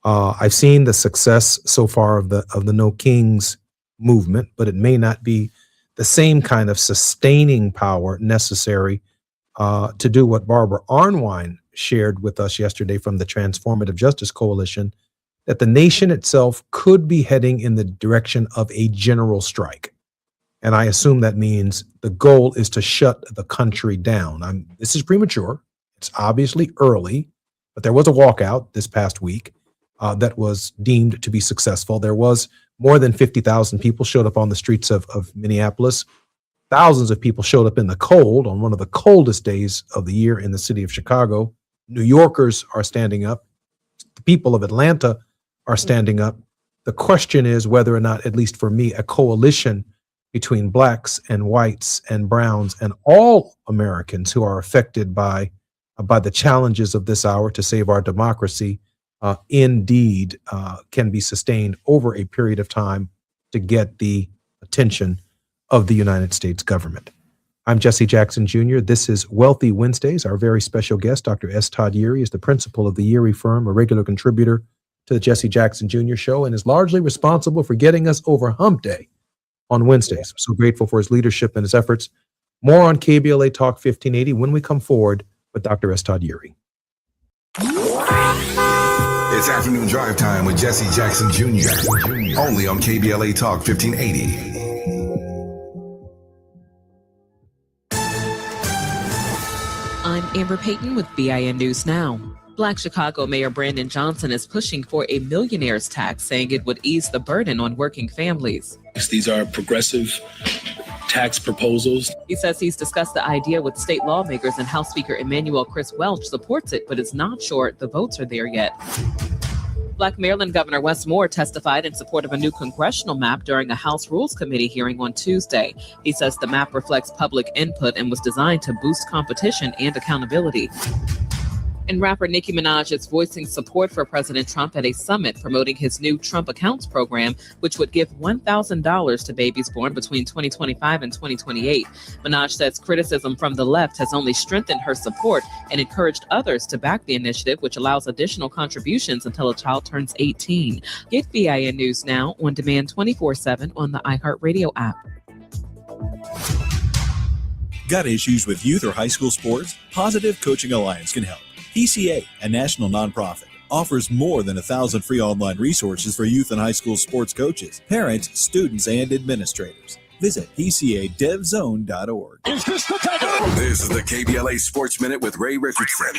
I've seen the success so far of the No Kings movement, but it may not be the same kind of sustaining power necessary to do what Barbara Arnwine shared with us yesterday from the Transformative Justice Coalition, that the nation itself could be heading in the direction of a general strike. And I assume that means the goal is to shut the country down. This is premature. It's obviously early, but there was a walkout this past week that was deemed to be successful. There was more than 50,000 people showed up on the streets of Minneapolis. Thousands of people showed up in the cold on one of the coldest days of the year in the city of Chicago. New Yorkers are standing up. The people of Atlanta are standing up. The question is whether or not, at least for me, a coalition between blacks and whites and browns and all Americans who are affected by the challenges of this hour to save our democracy indeed can be sustained over a period of time to get the attention of the United States government. I'm Jesse Jackson Jr. This is Wealthy Wednesdays. Our very special guest, Dr. S. Todd Yeary, is the principal of the Yeary Firm, a regular contributor to the Jesse Jackson Jr. Show, and is largely responsible for getting us over Hump Day on Wednesdays. I'm so grateful for his leadership and his efforts. More on KBLA Talk 1580 when we come forward with Dr. S. Todd Yeary. It's afternoon drive time with Jesse Jackson Jr. Only on KBLA Talk 1580. I'm Amber Payton with BIN News Now. Black Chicago Mayor Brandon Johnson is pushing for a millionaire's tax, saying it would ease the burden on working families. These are progressive tax proposals. He says he's discussed the idea with state lawmakers, and House Speaker Emanuel Chris Welch supports it, but is not sure the votes are there yet. Black Maryland Governor Wes Moore testified in support of a new congressional map during a House Rules Committee hearing on Tuesday. He says the map reflects public input and was designed to boost competition and accountability. And rapper Nicki Minaj is voicing support for President Trump at a summit promoting his new Trump Accounts program, which would give $1,000 to babies born between 2025 and 2028. Minaj says criticism from the left has only strengthened her support and encouraged others to back the initiative, which allows additional contributions until a child turns 18. Get BIN News Now on demand 24/7 on the iHeartRadio app. Got issues with youth or high school sports? Positive Coaching Alliance can help. PCA, a national nonprofit, offers more than 1,000 free online resources for youth and high school sports coaches, parents, students, and administrators. Visit PCADevZone.org. This is the KBLA Sports Minute with Ray Richardson.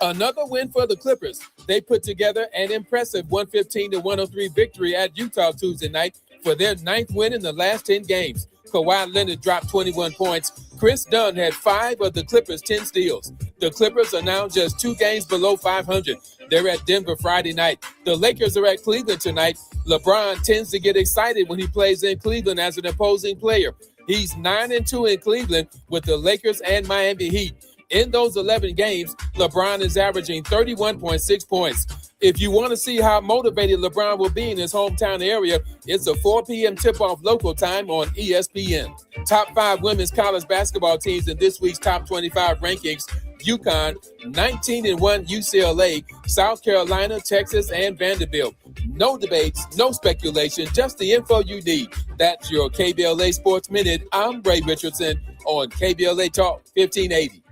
Another win for the Clippers. They put together an impressive 115-103 victory at Utah Tuesday night for their 9th win in the last 10 games. Kawhi Leonard dropped 21 points. Chris Dunn had 5 of the Clippers' 10 steals. The Clippers are now just 2 games below 500. They're at Denver Friday night. The Lakers are at Cleveland tonight. LeBron tends to get excited when he plays in Cleveland as an opposing player. He's 9-2 in Cleveland with the Lakers and Miami Heat. In those 11 games, LeBron is averaging 31.6 points. If you want to see how motivated LeBron will be in his hometown area, it's a 4 p.m. tip-off local time on ESPN. Top 5 women's college basketball teams in this week's top 25 rankings: UConn, 19-1 UCLA, South Carolina, Texas, and Vanderbilt. No debates, no speculation, just the info you need. That's your KBLA Sports Minute. I'm Ray Richardson on KBLA Talk 1580.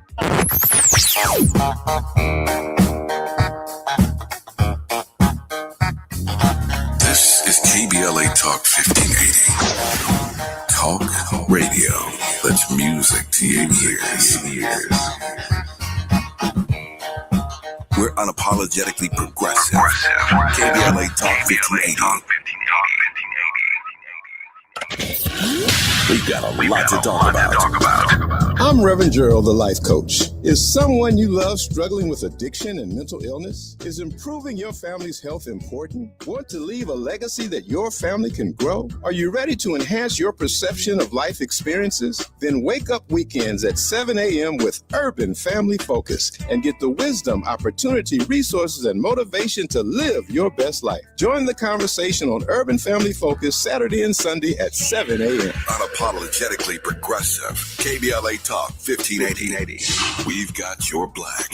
This is KBLA Talk 1580. Talk radio. That's music to your ears. We're unapologetically progressive. KBLA Talk 1580. We've got a lot to talk about. I'm Reverend Gerald, the life coach. Is someone you love struggling with addiction and mental illness? Is improving your family's health important? Want to leave a legacy that your family can grow? Are you ready to enhance your perception of life experiences? Then wake up weekends at 7 a.m. with Urban Family Focus and get the wisdom, opportunity, resources, and motivation to live your best life. Join the conversation on Urban Family Focus Saturday and Sunday at 7 a.m. Unapologetically progressive. KBLA Talk 1580. We've got your black.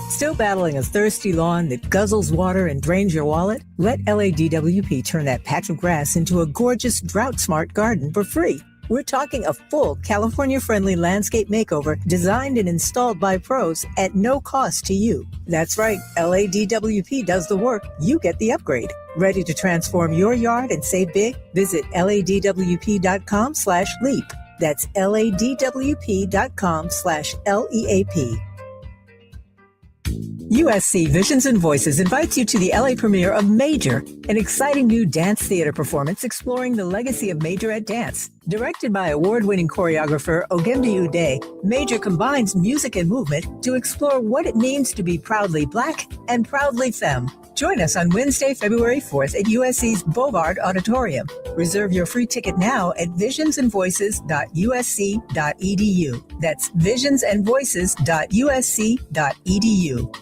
Still battling a thirsty lawn that guzzles water and drains your wallet? Let LADWP turn that patch of grass into a gorgeous, drought-smart garden for free. We're talking a full California-friendly landscape makeover designed and installed by pros at no cost to you. That's right, LADWP does the work, you get the upgrade. Ready to transform your yard and save big? Visit ladwp.com/leap. That's ladwp.com/LEAP. USC Visions and Voices invites you to the LA premiere of Major, an exciting new dance theater performance exploring the legacy of Major at Dance. Directed by award-winning choreographer Ogemdi Ude, Major combines music and movement to explore what it means to be proudly Black and proudly femme. Join us on Wednesday, February 4th at USC's Bovard Auditorium. Reserve your free ticket now at visionsandvoices.usc.edu. That's visionsandvoices.usc.edu.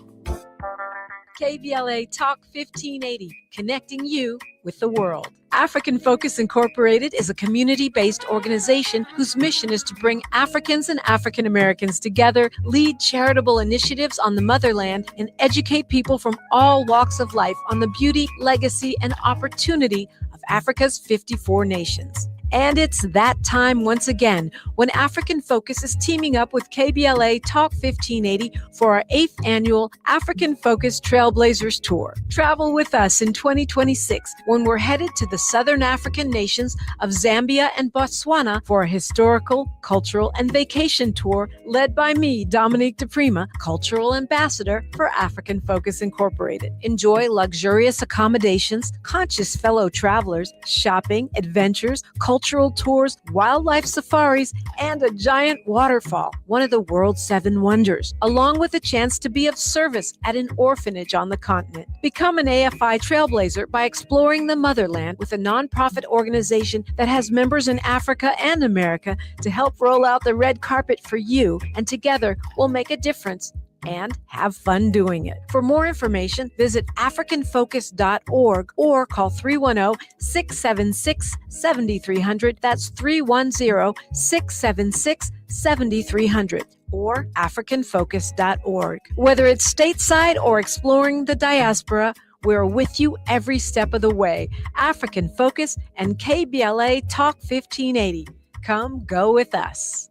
KBLA Talk 1580, connecting you with the world. African Focus Incorporated is a community-based organization whose mission is to bring Africans and African Americans together, lead charitable initiatives on the motherland, and educate people from all walks of life on the beauty, legacy, and opportunity of Africa's 54 nations. And it's that time once again when African Focus is teaming up with KBLA Talk 1580 for our 8th annual African Focus Trailblazers Tour. Travel with us in 2026 when we're headed to the Southern African nations of Zambia and Botswana for a historical, cultural, and vacation tour led by me, Dominique DePrima, Cultural Ambassador for African Focus Incorporated. Enjoy luxurious accommodations, conscious fellow travelers, shopping, adventures, cultural tours, wildlife safaris, and a giant waterfall, one of the world's 7 wonders, along with a chance to be of service at an orphanage on the continent. Become an AFI trailblazer by exploring the motherland with a nonprofit organization that has members in Africa and America to help roll out the red carpet for you, and together we'll make a difference and have fun doing it. For more information, visit africanfocus.org or call 310-676-7300. That's 310-676-7300 or africanfocus.org. Whether it's stateside or exploring the diaspora, we're with you every step of the way. African Focus and KBLA Talk 1580. Come go with us.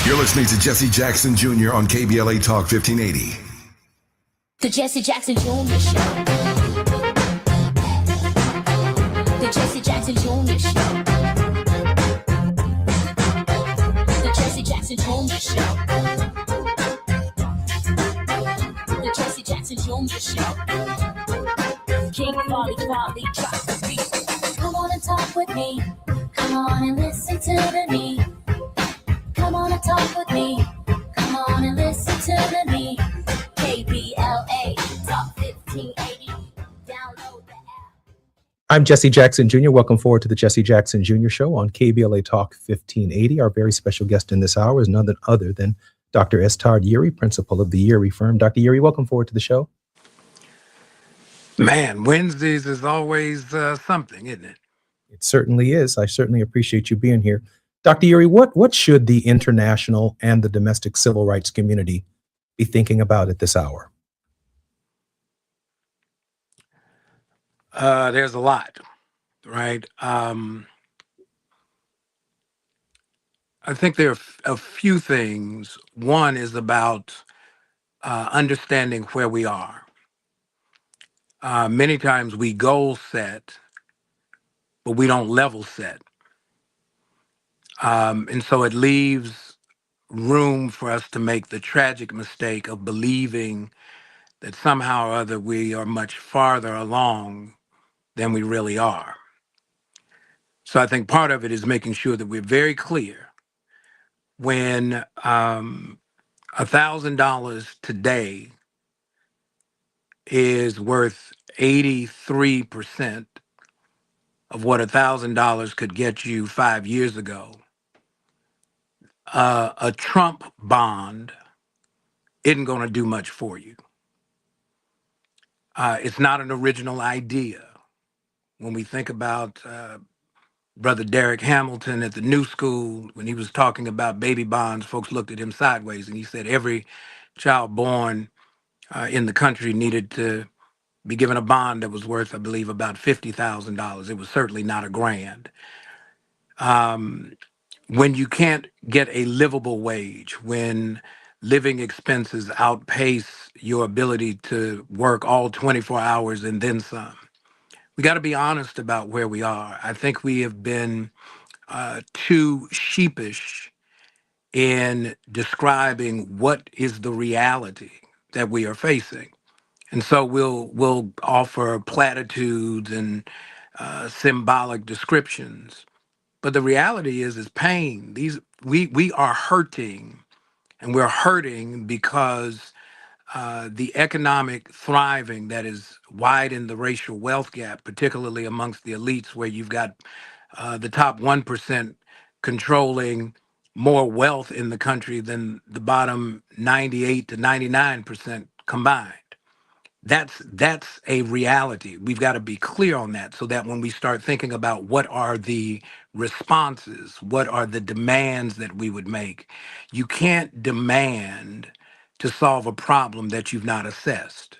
You're listening to Jesse Jackson Jr. on KBLA Talk 1580. The Jesse Jackson Jr. Show. The Jesse Jackson Jr. Show. The Jesse Jackson Jr. Show. The Jesse Jackson Jr. Show. King Volley, drop the beat. Come on and talk with me. Come on and listen to the me. Come on and talk with me. Come on and listen to me. KBLA Talk 1580. Download the app. I'm Jesse Jackson Jr. Welcome forward to the Jesse Jackson Jr. Show on KBLA Talk 1580. Our very special guest in this hour is none other than Dr. Estard Yuri, principal of the Yuri firm. Dr. Yuri, welcome forward to the show. Man, Wednesdays is always something, isn't it? It certainly is. I certainly appreciate you being here. Dr. Yuri, what should the international and the domestic civil rights community be thinking about at this hour? There's a lot, right? I think there are a few things. One is about understanding where we are. Many times we goal set, but we don't level set. And so it leaves room for us to make the tragic mistake of believing that somehow or other we are much farther along than we really are. So I think part of it is making sure that we're very clear when $1,000 today is worth 83% of what $1,000 could get you 5 years ago. A Trump bond isn't going to do much for you. It's not an original idea. When we think about Brother Derek Hamilton at the New School, when he was talking about baby bonds, folks looked at him sideways, and he said every child born in the country needed to be given a bond that was worth, I believe, about $50,000. It was certainly not a grand. When you can't get a livable wage, when living expenses outpace your ability to work all 24 hours and then some, we got to be honest about where we are. I think we have been too sheepish in describing what is the reality that we are facing. And so we'll offer platitudes and symbolic descriptions. But the reality is pain. We are hurting, and we're hurting because the economic thriving that is widened the racial wealth gap, particularly amongst the elites, where you've got the top 1% controlling more wealth in the country than the bottom 98 to 99% combined. That's a reality. We've got to be clear on that so that when we start thinking about what are the responses, what are the demands that we would make, you can't demand to solve a problem that you've not assessed.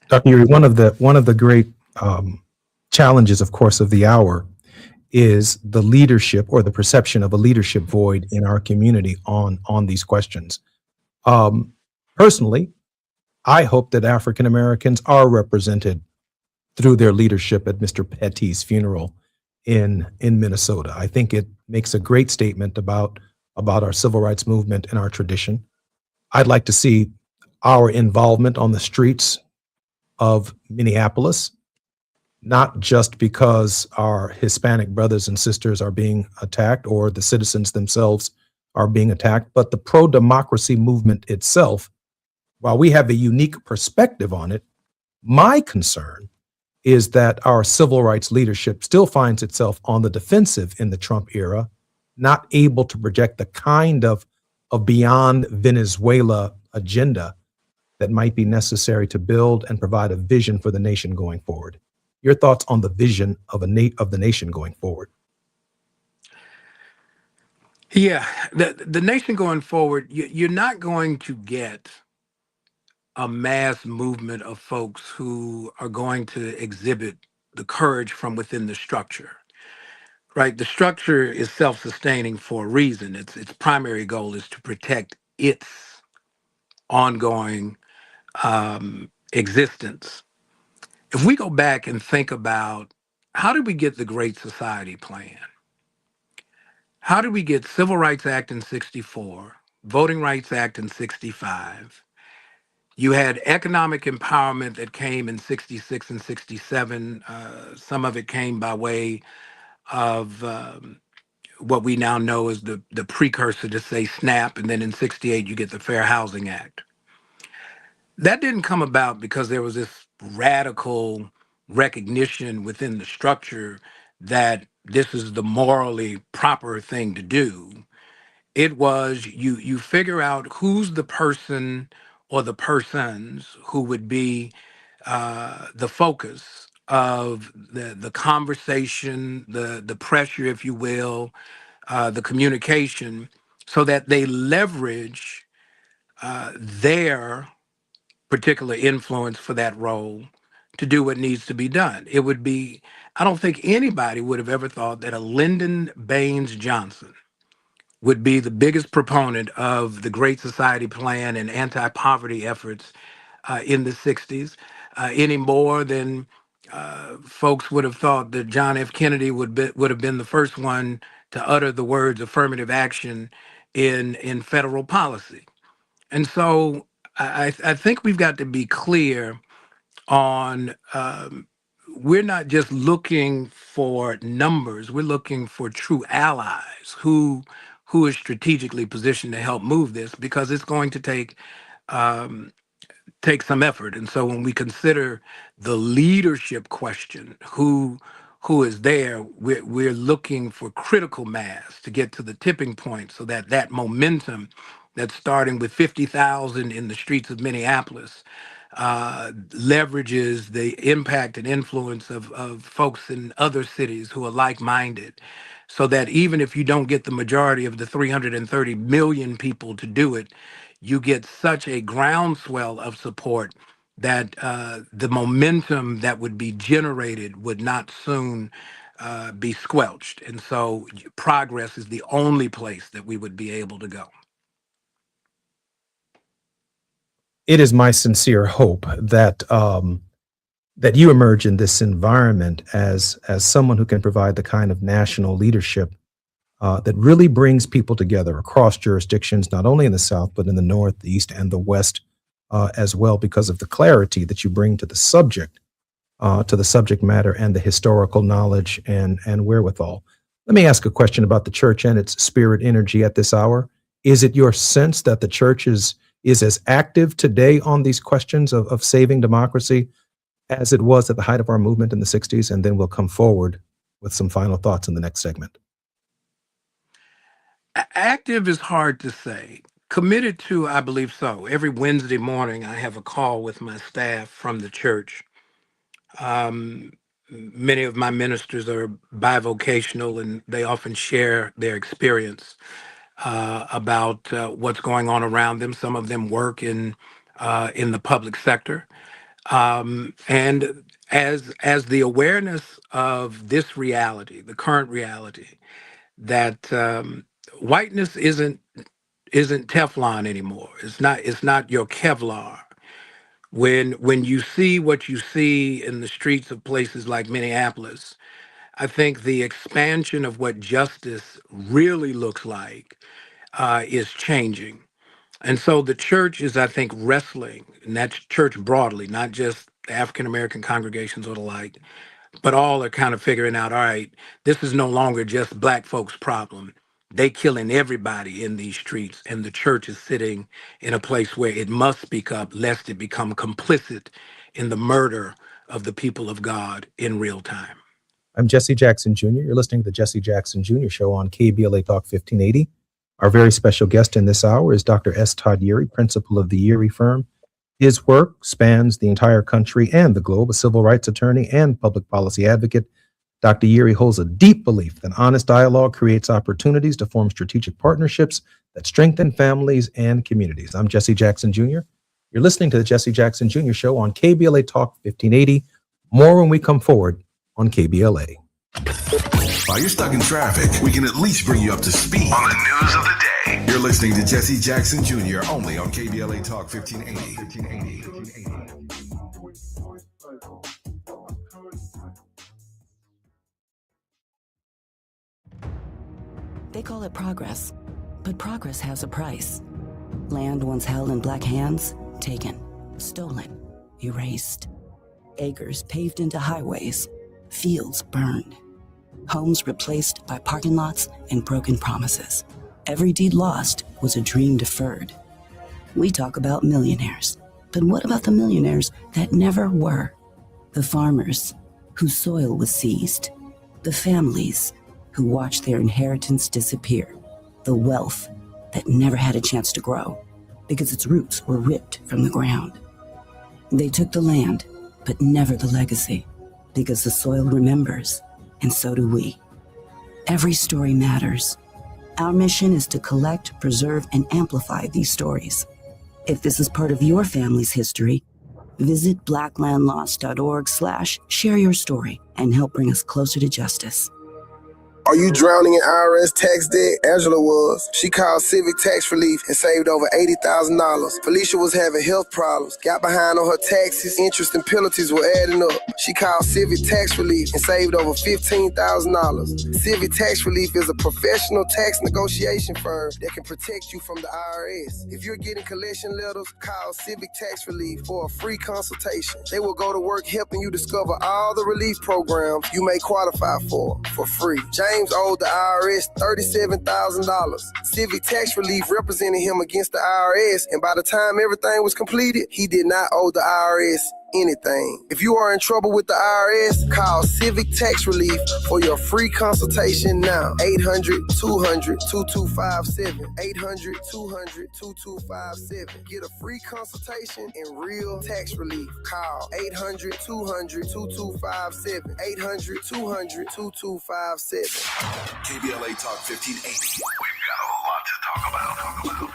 Dr. Yuri, one of the great challenges, of course, of the hour is the leadership or the perception of a leadership void in our community on these questions. Personally, I hope that African Americans are represented through their leadership at Mr. Petty's funeral in Minnesota. I think it makes a great statement about our civil rights movement and our tradition. I'd like to see our involvement on the streets of Minneapolis, not just because our Hispanic brothers and sisters are being attacked or the citizens themselves are being attacked, but the pro-democracy movement itself. While we have a unique perspective on it, my concern is that our civil rights leadership still finds itself on the defensive in the Trump era, not able to project the kind of beyond Venezuela agenda that might be necessary to build and provide a vision for the nation going forward. Your thoughts on the vision of the nation going forward? Yeah, the nation going forward, you're not going to get a mass movement of folks who are going to exhibit the courage from within the structure, right? The structure is self-sustaining for a reason. Its primary goal is to protect its ongoing existence. If we go back and think about how did we get the Great Society Plan? How did we get Civil Rights Act in 64, Voting Rights Act in 65? You had economic empowerment that came in 66 and 67. Some of it came by way of what we now know as the precursor to, say, SNAP. And then in 68, you get the Fair Housing Act. That didn't come about because there was this radical recognition within the structure that this is the morally proper thing to do. It was you figure out who's the person or the persons who would be the focus of the conversation, the pressure, if you will, the communication, so that they leverage their particular influence for that role to do what needs to be done. It would be, I don't think anybody would have ever thought that a Lyndon Baines Johnson would be the biggest proponent of the Great Society Plan and anti-poverty efforts in the 60s, any more than folks would have thought that John F. Kennedy would have been the first one to utter the words affirmative action in federal policy. And so I think we've got to be clear on we're not just looking for numbers, we're looking for true allies who is strategically positioned to help move this, because it's going to take some effort. And so when we consider the leadership question, who is there, we're looking for critical mass to get to the tipping point, so that that momentum that's starting with 50,000 in the streets of Minneapolis leverages the impact and influence of folks in other cities who are like-minded, so that even if you don't get the majority of the 330 million people to do it, you get such a groundswell of support that the momentum that would be generated would not soon be squelched. And so progress is the only place that we would be able to go. It is my sincere hope that that you emerge in this environment as someone who can provide the kind of national leadership that really brings people together across jurisdictions, not only in the South, but in the North, the East, and the West as well, because of the clarity that you bring to the subject matter and the historical knowledge and wherewithal. Let me ask a question about the church and its spirit energy at this hour. Is it your sense that the church is as active today on these questions of saving democracy as it was at the height of our movement in the 60s? And then we'll come forward with some final thoughts in the next segment. Active is hard to say. Committed to, I believe so. Every Wednesday morning, I have a call with my staff from the church. Many of my ministers are bivocational, and they often share their experience about what's going on around them. Some of them work in the public sector. And as the awareness of this reality, the current reality, that whiteness isn't Teflon anymore. It's not your Kevlar. When you see what you see in the streets of places like Minneapolis, I think the expansion of what justice really looks like is changing. And so the church is, I think, wrestling, and that's church broadly, not just African American congregations or the like, but all are kind of figuring out, all right, this is no longer just Black folks' problem. They killing everybody in these streets, and the church is sitting in a place where it must speak up, lest it become complicit in the murder of the people of God in real time. I'm Jesse Jackson Jr. You're listening to the Jesse Jackson Jr. Show on KBLA Talk 1580. Our very special guest in this hour is Dr. S. Todd Yeary, principal of the Yeary Firm. His work spans the entire country and the globe. A civil rights attorney and public policy advocate, Dr. Yeary holds a deep belief that honest dialogue creates opportunities to form strategic partnerships that strengthen families and communities. I'm Jesse Jackson Jr. You're listening to the Jesse Jackson Jr. Show on KBLA Talk 1580. More when we come forward on KBLA. While you're stuck in traffic, we can at least bring you up to speed on the news of the day. You're listening to Jesse Jackson Jr. only on KBLA Talk 1580. They call it progress, but progress has a price. Land once held in Black hands, taken, stolen, erased. Acres paved into highways, fields burned. Homes replaced by parking lots and broken promises. Every deed lost was a dream deferred. We talk about millionaires, but what about the millionaires that never were? The farmers whose soil was seized, The families who watched their inheritance disappear. The wealth that never had a chance to grow because its roots were ripped from the ground. They took the land, but never the legacy, because the soil remembers, and so do we. Every story matters. Our mission is to collect, preserve, and amplify these stories. If this is part of your family's history, visit blacklandlost.org/share your story and help bring us closer to justice. Are you drowning in IRS tax debt? Angela was. She called Civic Tax Relief and saved over $80,000. Felicia was having health problems, got behind on her taxes, interest and penalties were adding up. She called Civic Tax Relief and saved over $15,000. Civic Tax Relief is a professional tax negotiation firm that can protect you from the IRS. If you're getting collection letters, call Civic Tax Relief for a free consultation. They will go to work helping you discover all the relief programs you may qualify for free. James owed the IRS $37,000. Civic Tax Relief represented him against the IRS, and by the time everything was completed, he did not owe the IRS anything. If you are in trouble with the IRS, call Civic Tax Relief for your free consultation now. 800-200-2257. 800-200-2257. Get a free consultation and real tax relief. Call 800-200-2257. 800-200-2257. KBLA Talk 1580. We've got a lot to talk about.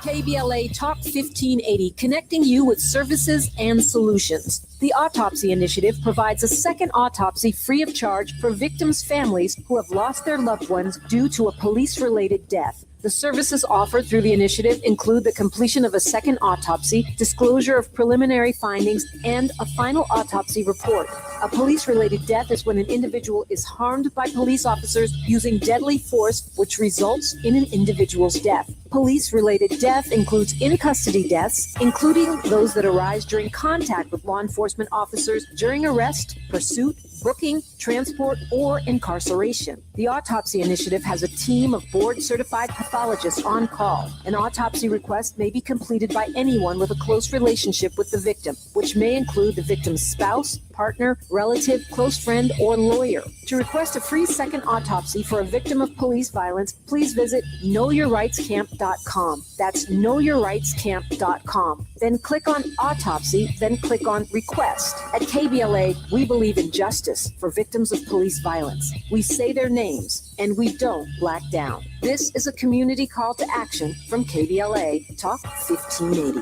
KBLA Talk 1580, connecting you with services and solutions. The Autopsy Initiative provides a second autopsy free of charge for victims' families who have lost their loved ones due to a police-related death. The services offered through the initiative include the completion of a second autopsy, disclosure of preliminary findings, and a final autopsy report. A police-related death is when an individual is harmed by police officers using deadly force, which results in an individual's death. Police-related death includes in-custody deaths, including those that arise during contact with law enforcement officers during arrest, pursuit, booking, transport, or incarceration. The Autopsy Initiative has a team of board-certified pathologists on call. An autopsy request may be completed by anyone with a close relationship with the victim, which may include the victim's spouse, partner, relative, close friend, or lawyer. To request a free second autopsy for a victim of police violence, please visit knowyourrightscamp.com. That's knowyourrightscamp.com. Then click on Autopsy, then click on Request. At KBLA, we believe in justice for victims of police violence. We say their names, and we don't black down. This is a community call to action from KBLA Talk 1580.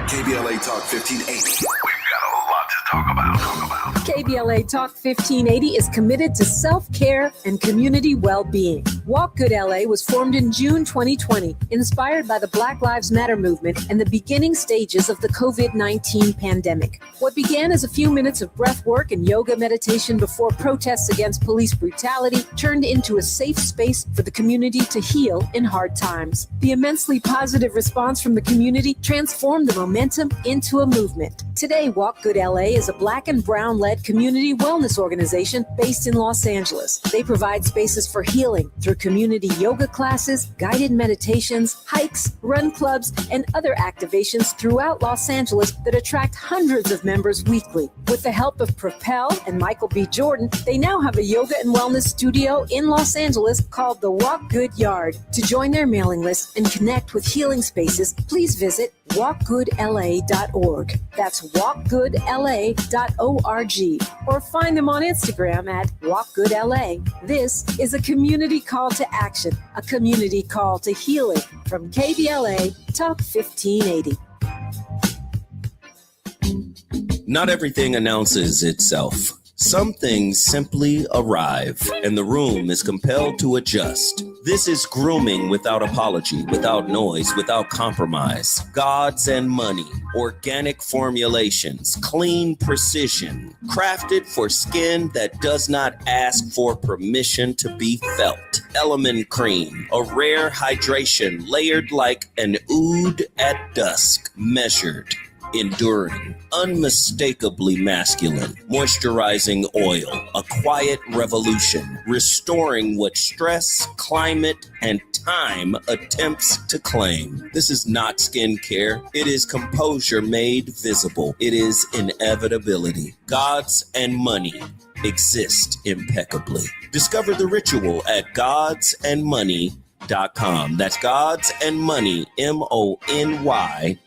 KBLA Talk 1580. We've got a lot to talk about. KBLA Talk 1580 is committed to self-care and community well-being. Walk Good LA was formed in June 2020, inspired by the Black Lives Matter movement and the beginning stages of the COVID-19 pandemic. What began as a few minutes of breath work and yoga meditation before protests against police brutality turned into a safe space for the community to heal in hard times. The immensely positive response from the community transformed the momentum into a movement. Today, Walk Good LA is a Black and Brown-led community wellness organization based in Los Angeles. They provide spaces for healing through community yoga classes, guided meditations, hikes, run clubs, and other activations throughout Los Angeles that attract hundreds of members weekly. With the help of Propel and Michael B. Jordan, they now have a yoga and wellness studio in Los Angeles called the Walk Good Yard. To join their mailing list and connect with healing spaces, please visit walkgoodla.org. That's walkgoodla.org. Or find them on Instagram at walkgoodla. This is a community call to action, a community call to healing from KBLA Talk 1580. Not everything announces itself. Some things simply arrive, and the room is compelled to adjust. This is grooming without apology, without noise, without compromise. Gods and money, organic formulations, clean precision, crafted for skin that does not ask for permission to be felt. Element Cream, a rare hydration layered like an oud at dusk, measured, enduring, unmistakably masculine, moisturizing oil, a quiet revolution, restoring what stress, climate, and time attempts to claim. This is not skincare. It is composure made visible. It is inevitability. Gods and money. exist impeccably. Discover the ritual at godsandmoney.com. That's godsandmoney, MONY.com.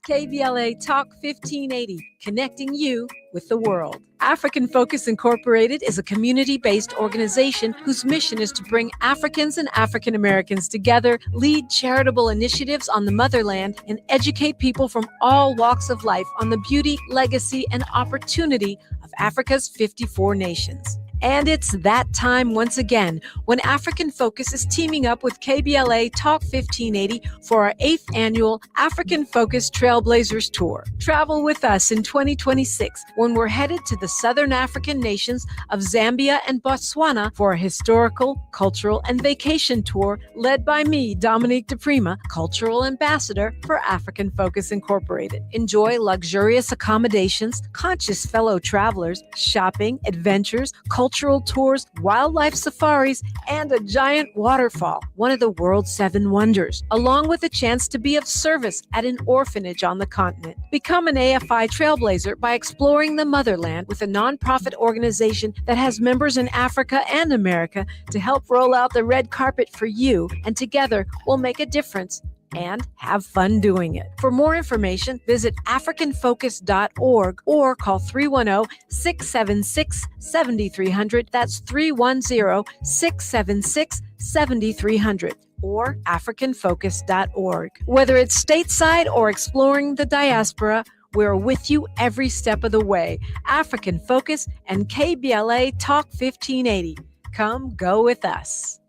KBLA Talk 1580, connecting you with the world. African Focus Incorporated is a community-based organization whose mission is to bring Africans and African Americans together, lead charitable initiatives on the motherland, and educate people from all walks of life on the beauty, legacy, and opportunity of Africa's 54 nations. And it's that time once again when African Focus is teaming up with KBLA Talk 1580 for our 8th annual African Focus Trailblazers Tour. Travel with us in 2026 when we're headed to the Southern African nations of Zambia and Botswana for a historical, cultural, and vacation tour led by me, Dominique DePrima, Cultural Ambassador for African Focus Incorporated. Enjoy luxurious accommodations, conscious fellow travelers, shopping, adventures, cultural tours, wildlife safaris, and a giant waterfall, one of the world's 7 wonders, along with a chance to be of service at an orphanage on the continent. Become an AFI trailblazer by exploring the motherland with a nonprofit organization that has members in Africa and America to help roll out the red carpet for you, and together we'll make a difference and have fun doing it. For more information, visit africanfocus.org or call 310-676-7300. That's 310-676-7300. or africanfocus.org. Whether it's stateside or exploring the diaspora, we're with you every step of the way. African Focus and KBLA Talk 1580. Come go with us.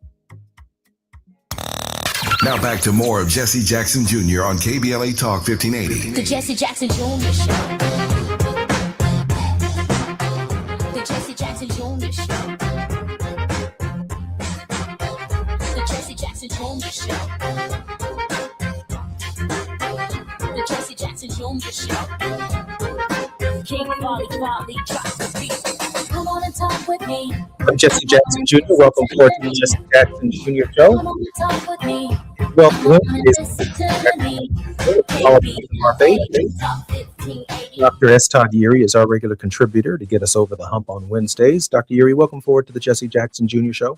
Now back to more of Jesse Jackson Jr. on KBLA Talk 1580. The Jesse Jackson Jr. Show. The Jesse Jackson Jr. Show. The Jesse Jackson Jr. Show. The Jesse Jackson Jr. Show. King Wally drops the beat. Come on and talk with me. I'm Jesse Jackson Jr. Welcome forward to the Jesse Jackson Jr. Show. Come on and talk with me. Welcome. Dr. S. Todd Yeary is our regular contributor to get us over the hump on Wednesdays. Dr. Yeary, welcome forward to the Jesse Jackson Jr. Show.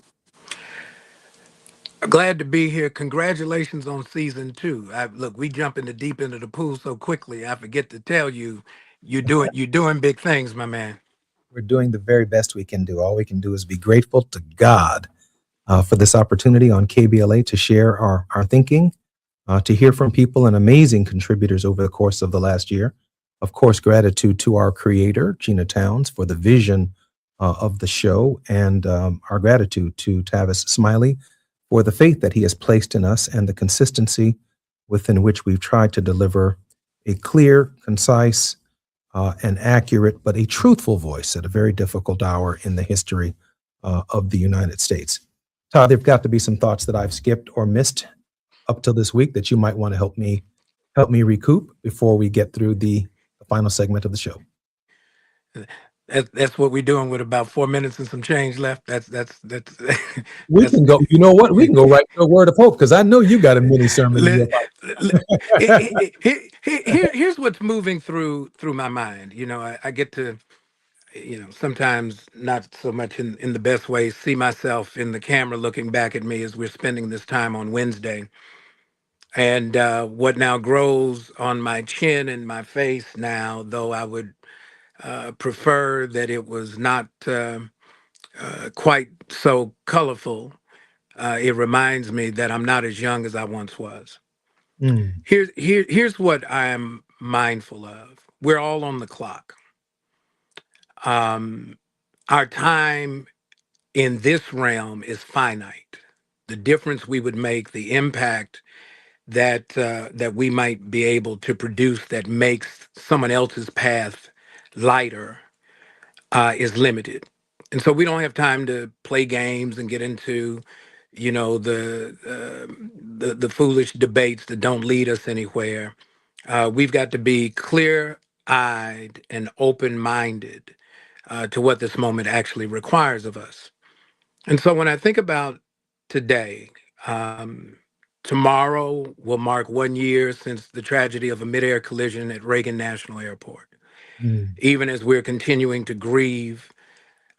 Glad to be here. Congratulations on season 2. Look, we jump in the deep end of the pool so quickly. I forget to tell you, you're doing big things, my man. We're doing the very best we can do. All we can do is be grateful to God for this opportunity on KBLA to share our thinking, to hear from people and amazing contributors over the course of the last year. Of course, gratitude to our creator, Gina Towns, for the vision of the show, and our gratitude to Tavis Smiley for the faith that he has placed in us and the consistency within which we've tried to deliver a clear, concise, and accurate, but a truthful voice at a very difficult hour in the history of the United States. Todd, there've got to be some thoughts that I've skipped or missed up till this week that you might want to help me recoup before we get through the final segment of the show. That's what we're doing with about 4 minutes and some change left. That's We can go. You know what? We can go right to a word of hope, because I know you got a mini sermon. Here's what's moving through my mind. You know, I get to, sometimes not so much in the best way, see myself in the camera looking back at me as we're spending this time on Wednesday. And what now grows on my chin and my face now, though I would prefer that it was not quite so colorful. It reminds me that I'm not as young as I once was. Here's what I'm mindful of. We're all on the clock. Our time in this realm is finite. The difference we would make, the impact that we might be able to produce that makes someone else's path lighter is limited. And so we don't have time to play games and get into, the foolish debates that don't lead us anywhere. We've got to be clear-eyed and open-minded to what this moment actually requires of us. And so when I think about today, tomorrow will mark 1 year since the tragedy of a midair collision at Reagan National Airport. even as we're continuing to grieve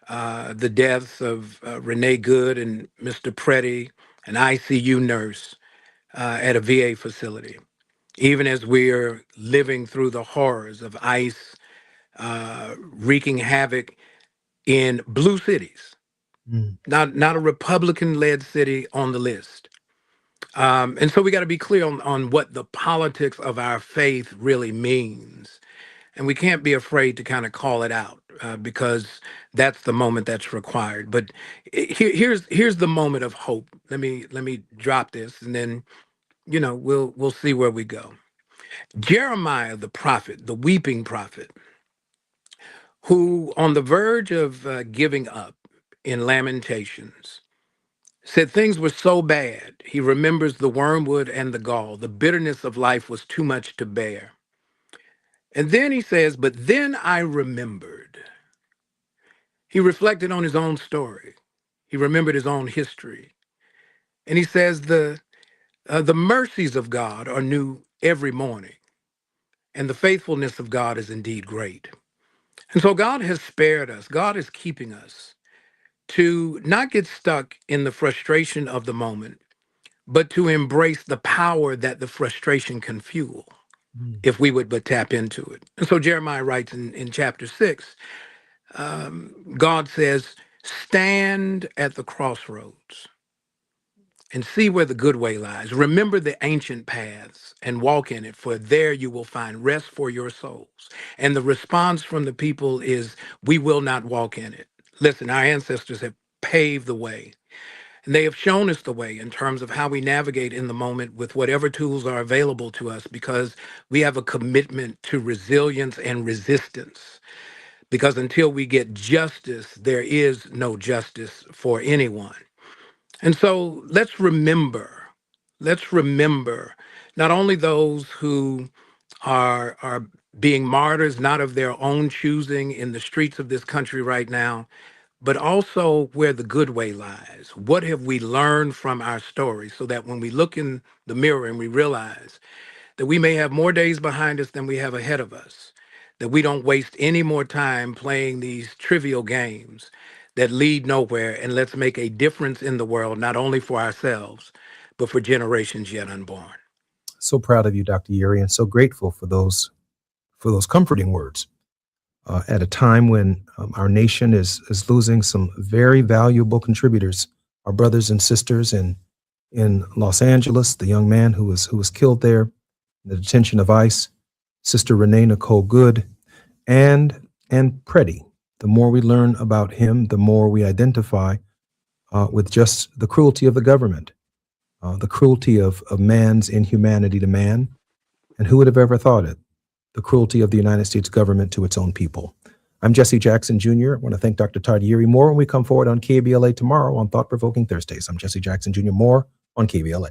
the deaths of Renee Good and Mr. Preddy, an ICU nurse at a VA facility, even as we're living through the horrors of ICE wreaking havoc in blue cities, not a Republican-led city on the list. And so we got to be clear on what the politics of our faith really means. And we can't be afraid to kind of call it out because that's the moment that's required. But here's the moment of hope. Let me drop this, and then we'll see where we go. Jeremiah the prophet, the weeping prophet, who on the verge of giving up in Lamentations, said things were so bad. He remembers the wormwood and the gall. The bitterness of life was too much to bear. And then he says, but then I remembered. He reflected on his own story. He remembered his own history. And he says, the mercies of God are new every morning, and the faithfulness of God is indeed great. And so God has spared us. God is keeping us to not get stuck in the frustration of the moment, but to embrace the power that the frustration can fuel if we would but tap into it. And so Jeremiah writes in chapter 6, God says, stand at the crossroads and see where the good way lies. Remember the ancient paths and walk in it, for there you will find rest for your souls. And the response from the people is, we will not walk in it. Listen, our ancestors have paved the way. And they have shown us the way in terms of how we navigate in the moment with whatever tools are available to us, because we have a commitment to resilience and resistance. Because until we get justice, there is no justice for anyone. And so let's remember not only those who are being martyrs, not of their own choosing in the streets of this country right now, but also where the good way lies. What have we learned from our story, so that when we look in the mirror and we realize that we may have more days behind us than we have ahead of us, that we don't waste any more time playing these trivial games that lead nowhere, and let's make a difference in the world, not only for ourselves, but for generations yet unborn. So proud of you, Dr. Yuri, and so grateful for those comforting words. At a time when our nation is losing some very valuable contributors, our brothers and sisters in Los Angeles, the young man who was killed there in the detention of ICE, Sister Renee Nicole Good, and Preddy. The more we learn about him, the more we identify with just the cruelty of the government, the cruelty of man's inhumanity to man, and who would have ever thought it? The cruelty of the United States government to its own people. I'm Jesse Jackson Jr. I want to thank Dr. Todd Yuri. More when we come forward on KBLA tomorrow on Thought Provoking Thursdays. I'm Jesse Jackson Jr. More on KBLA.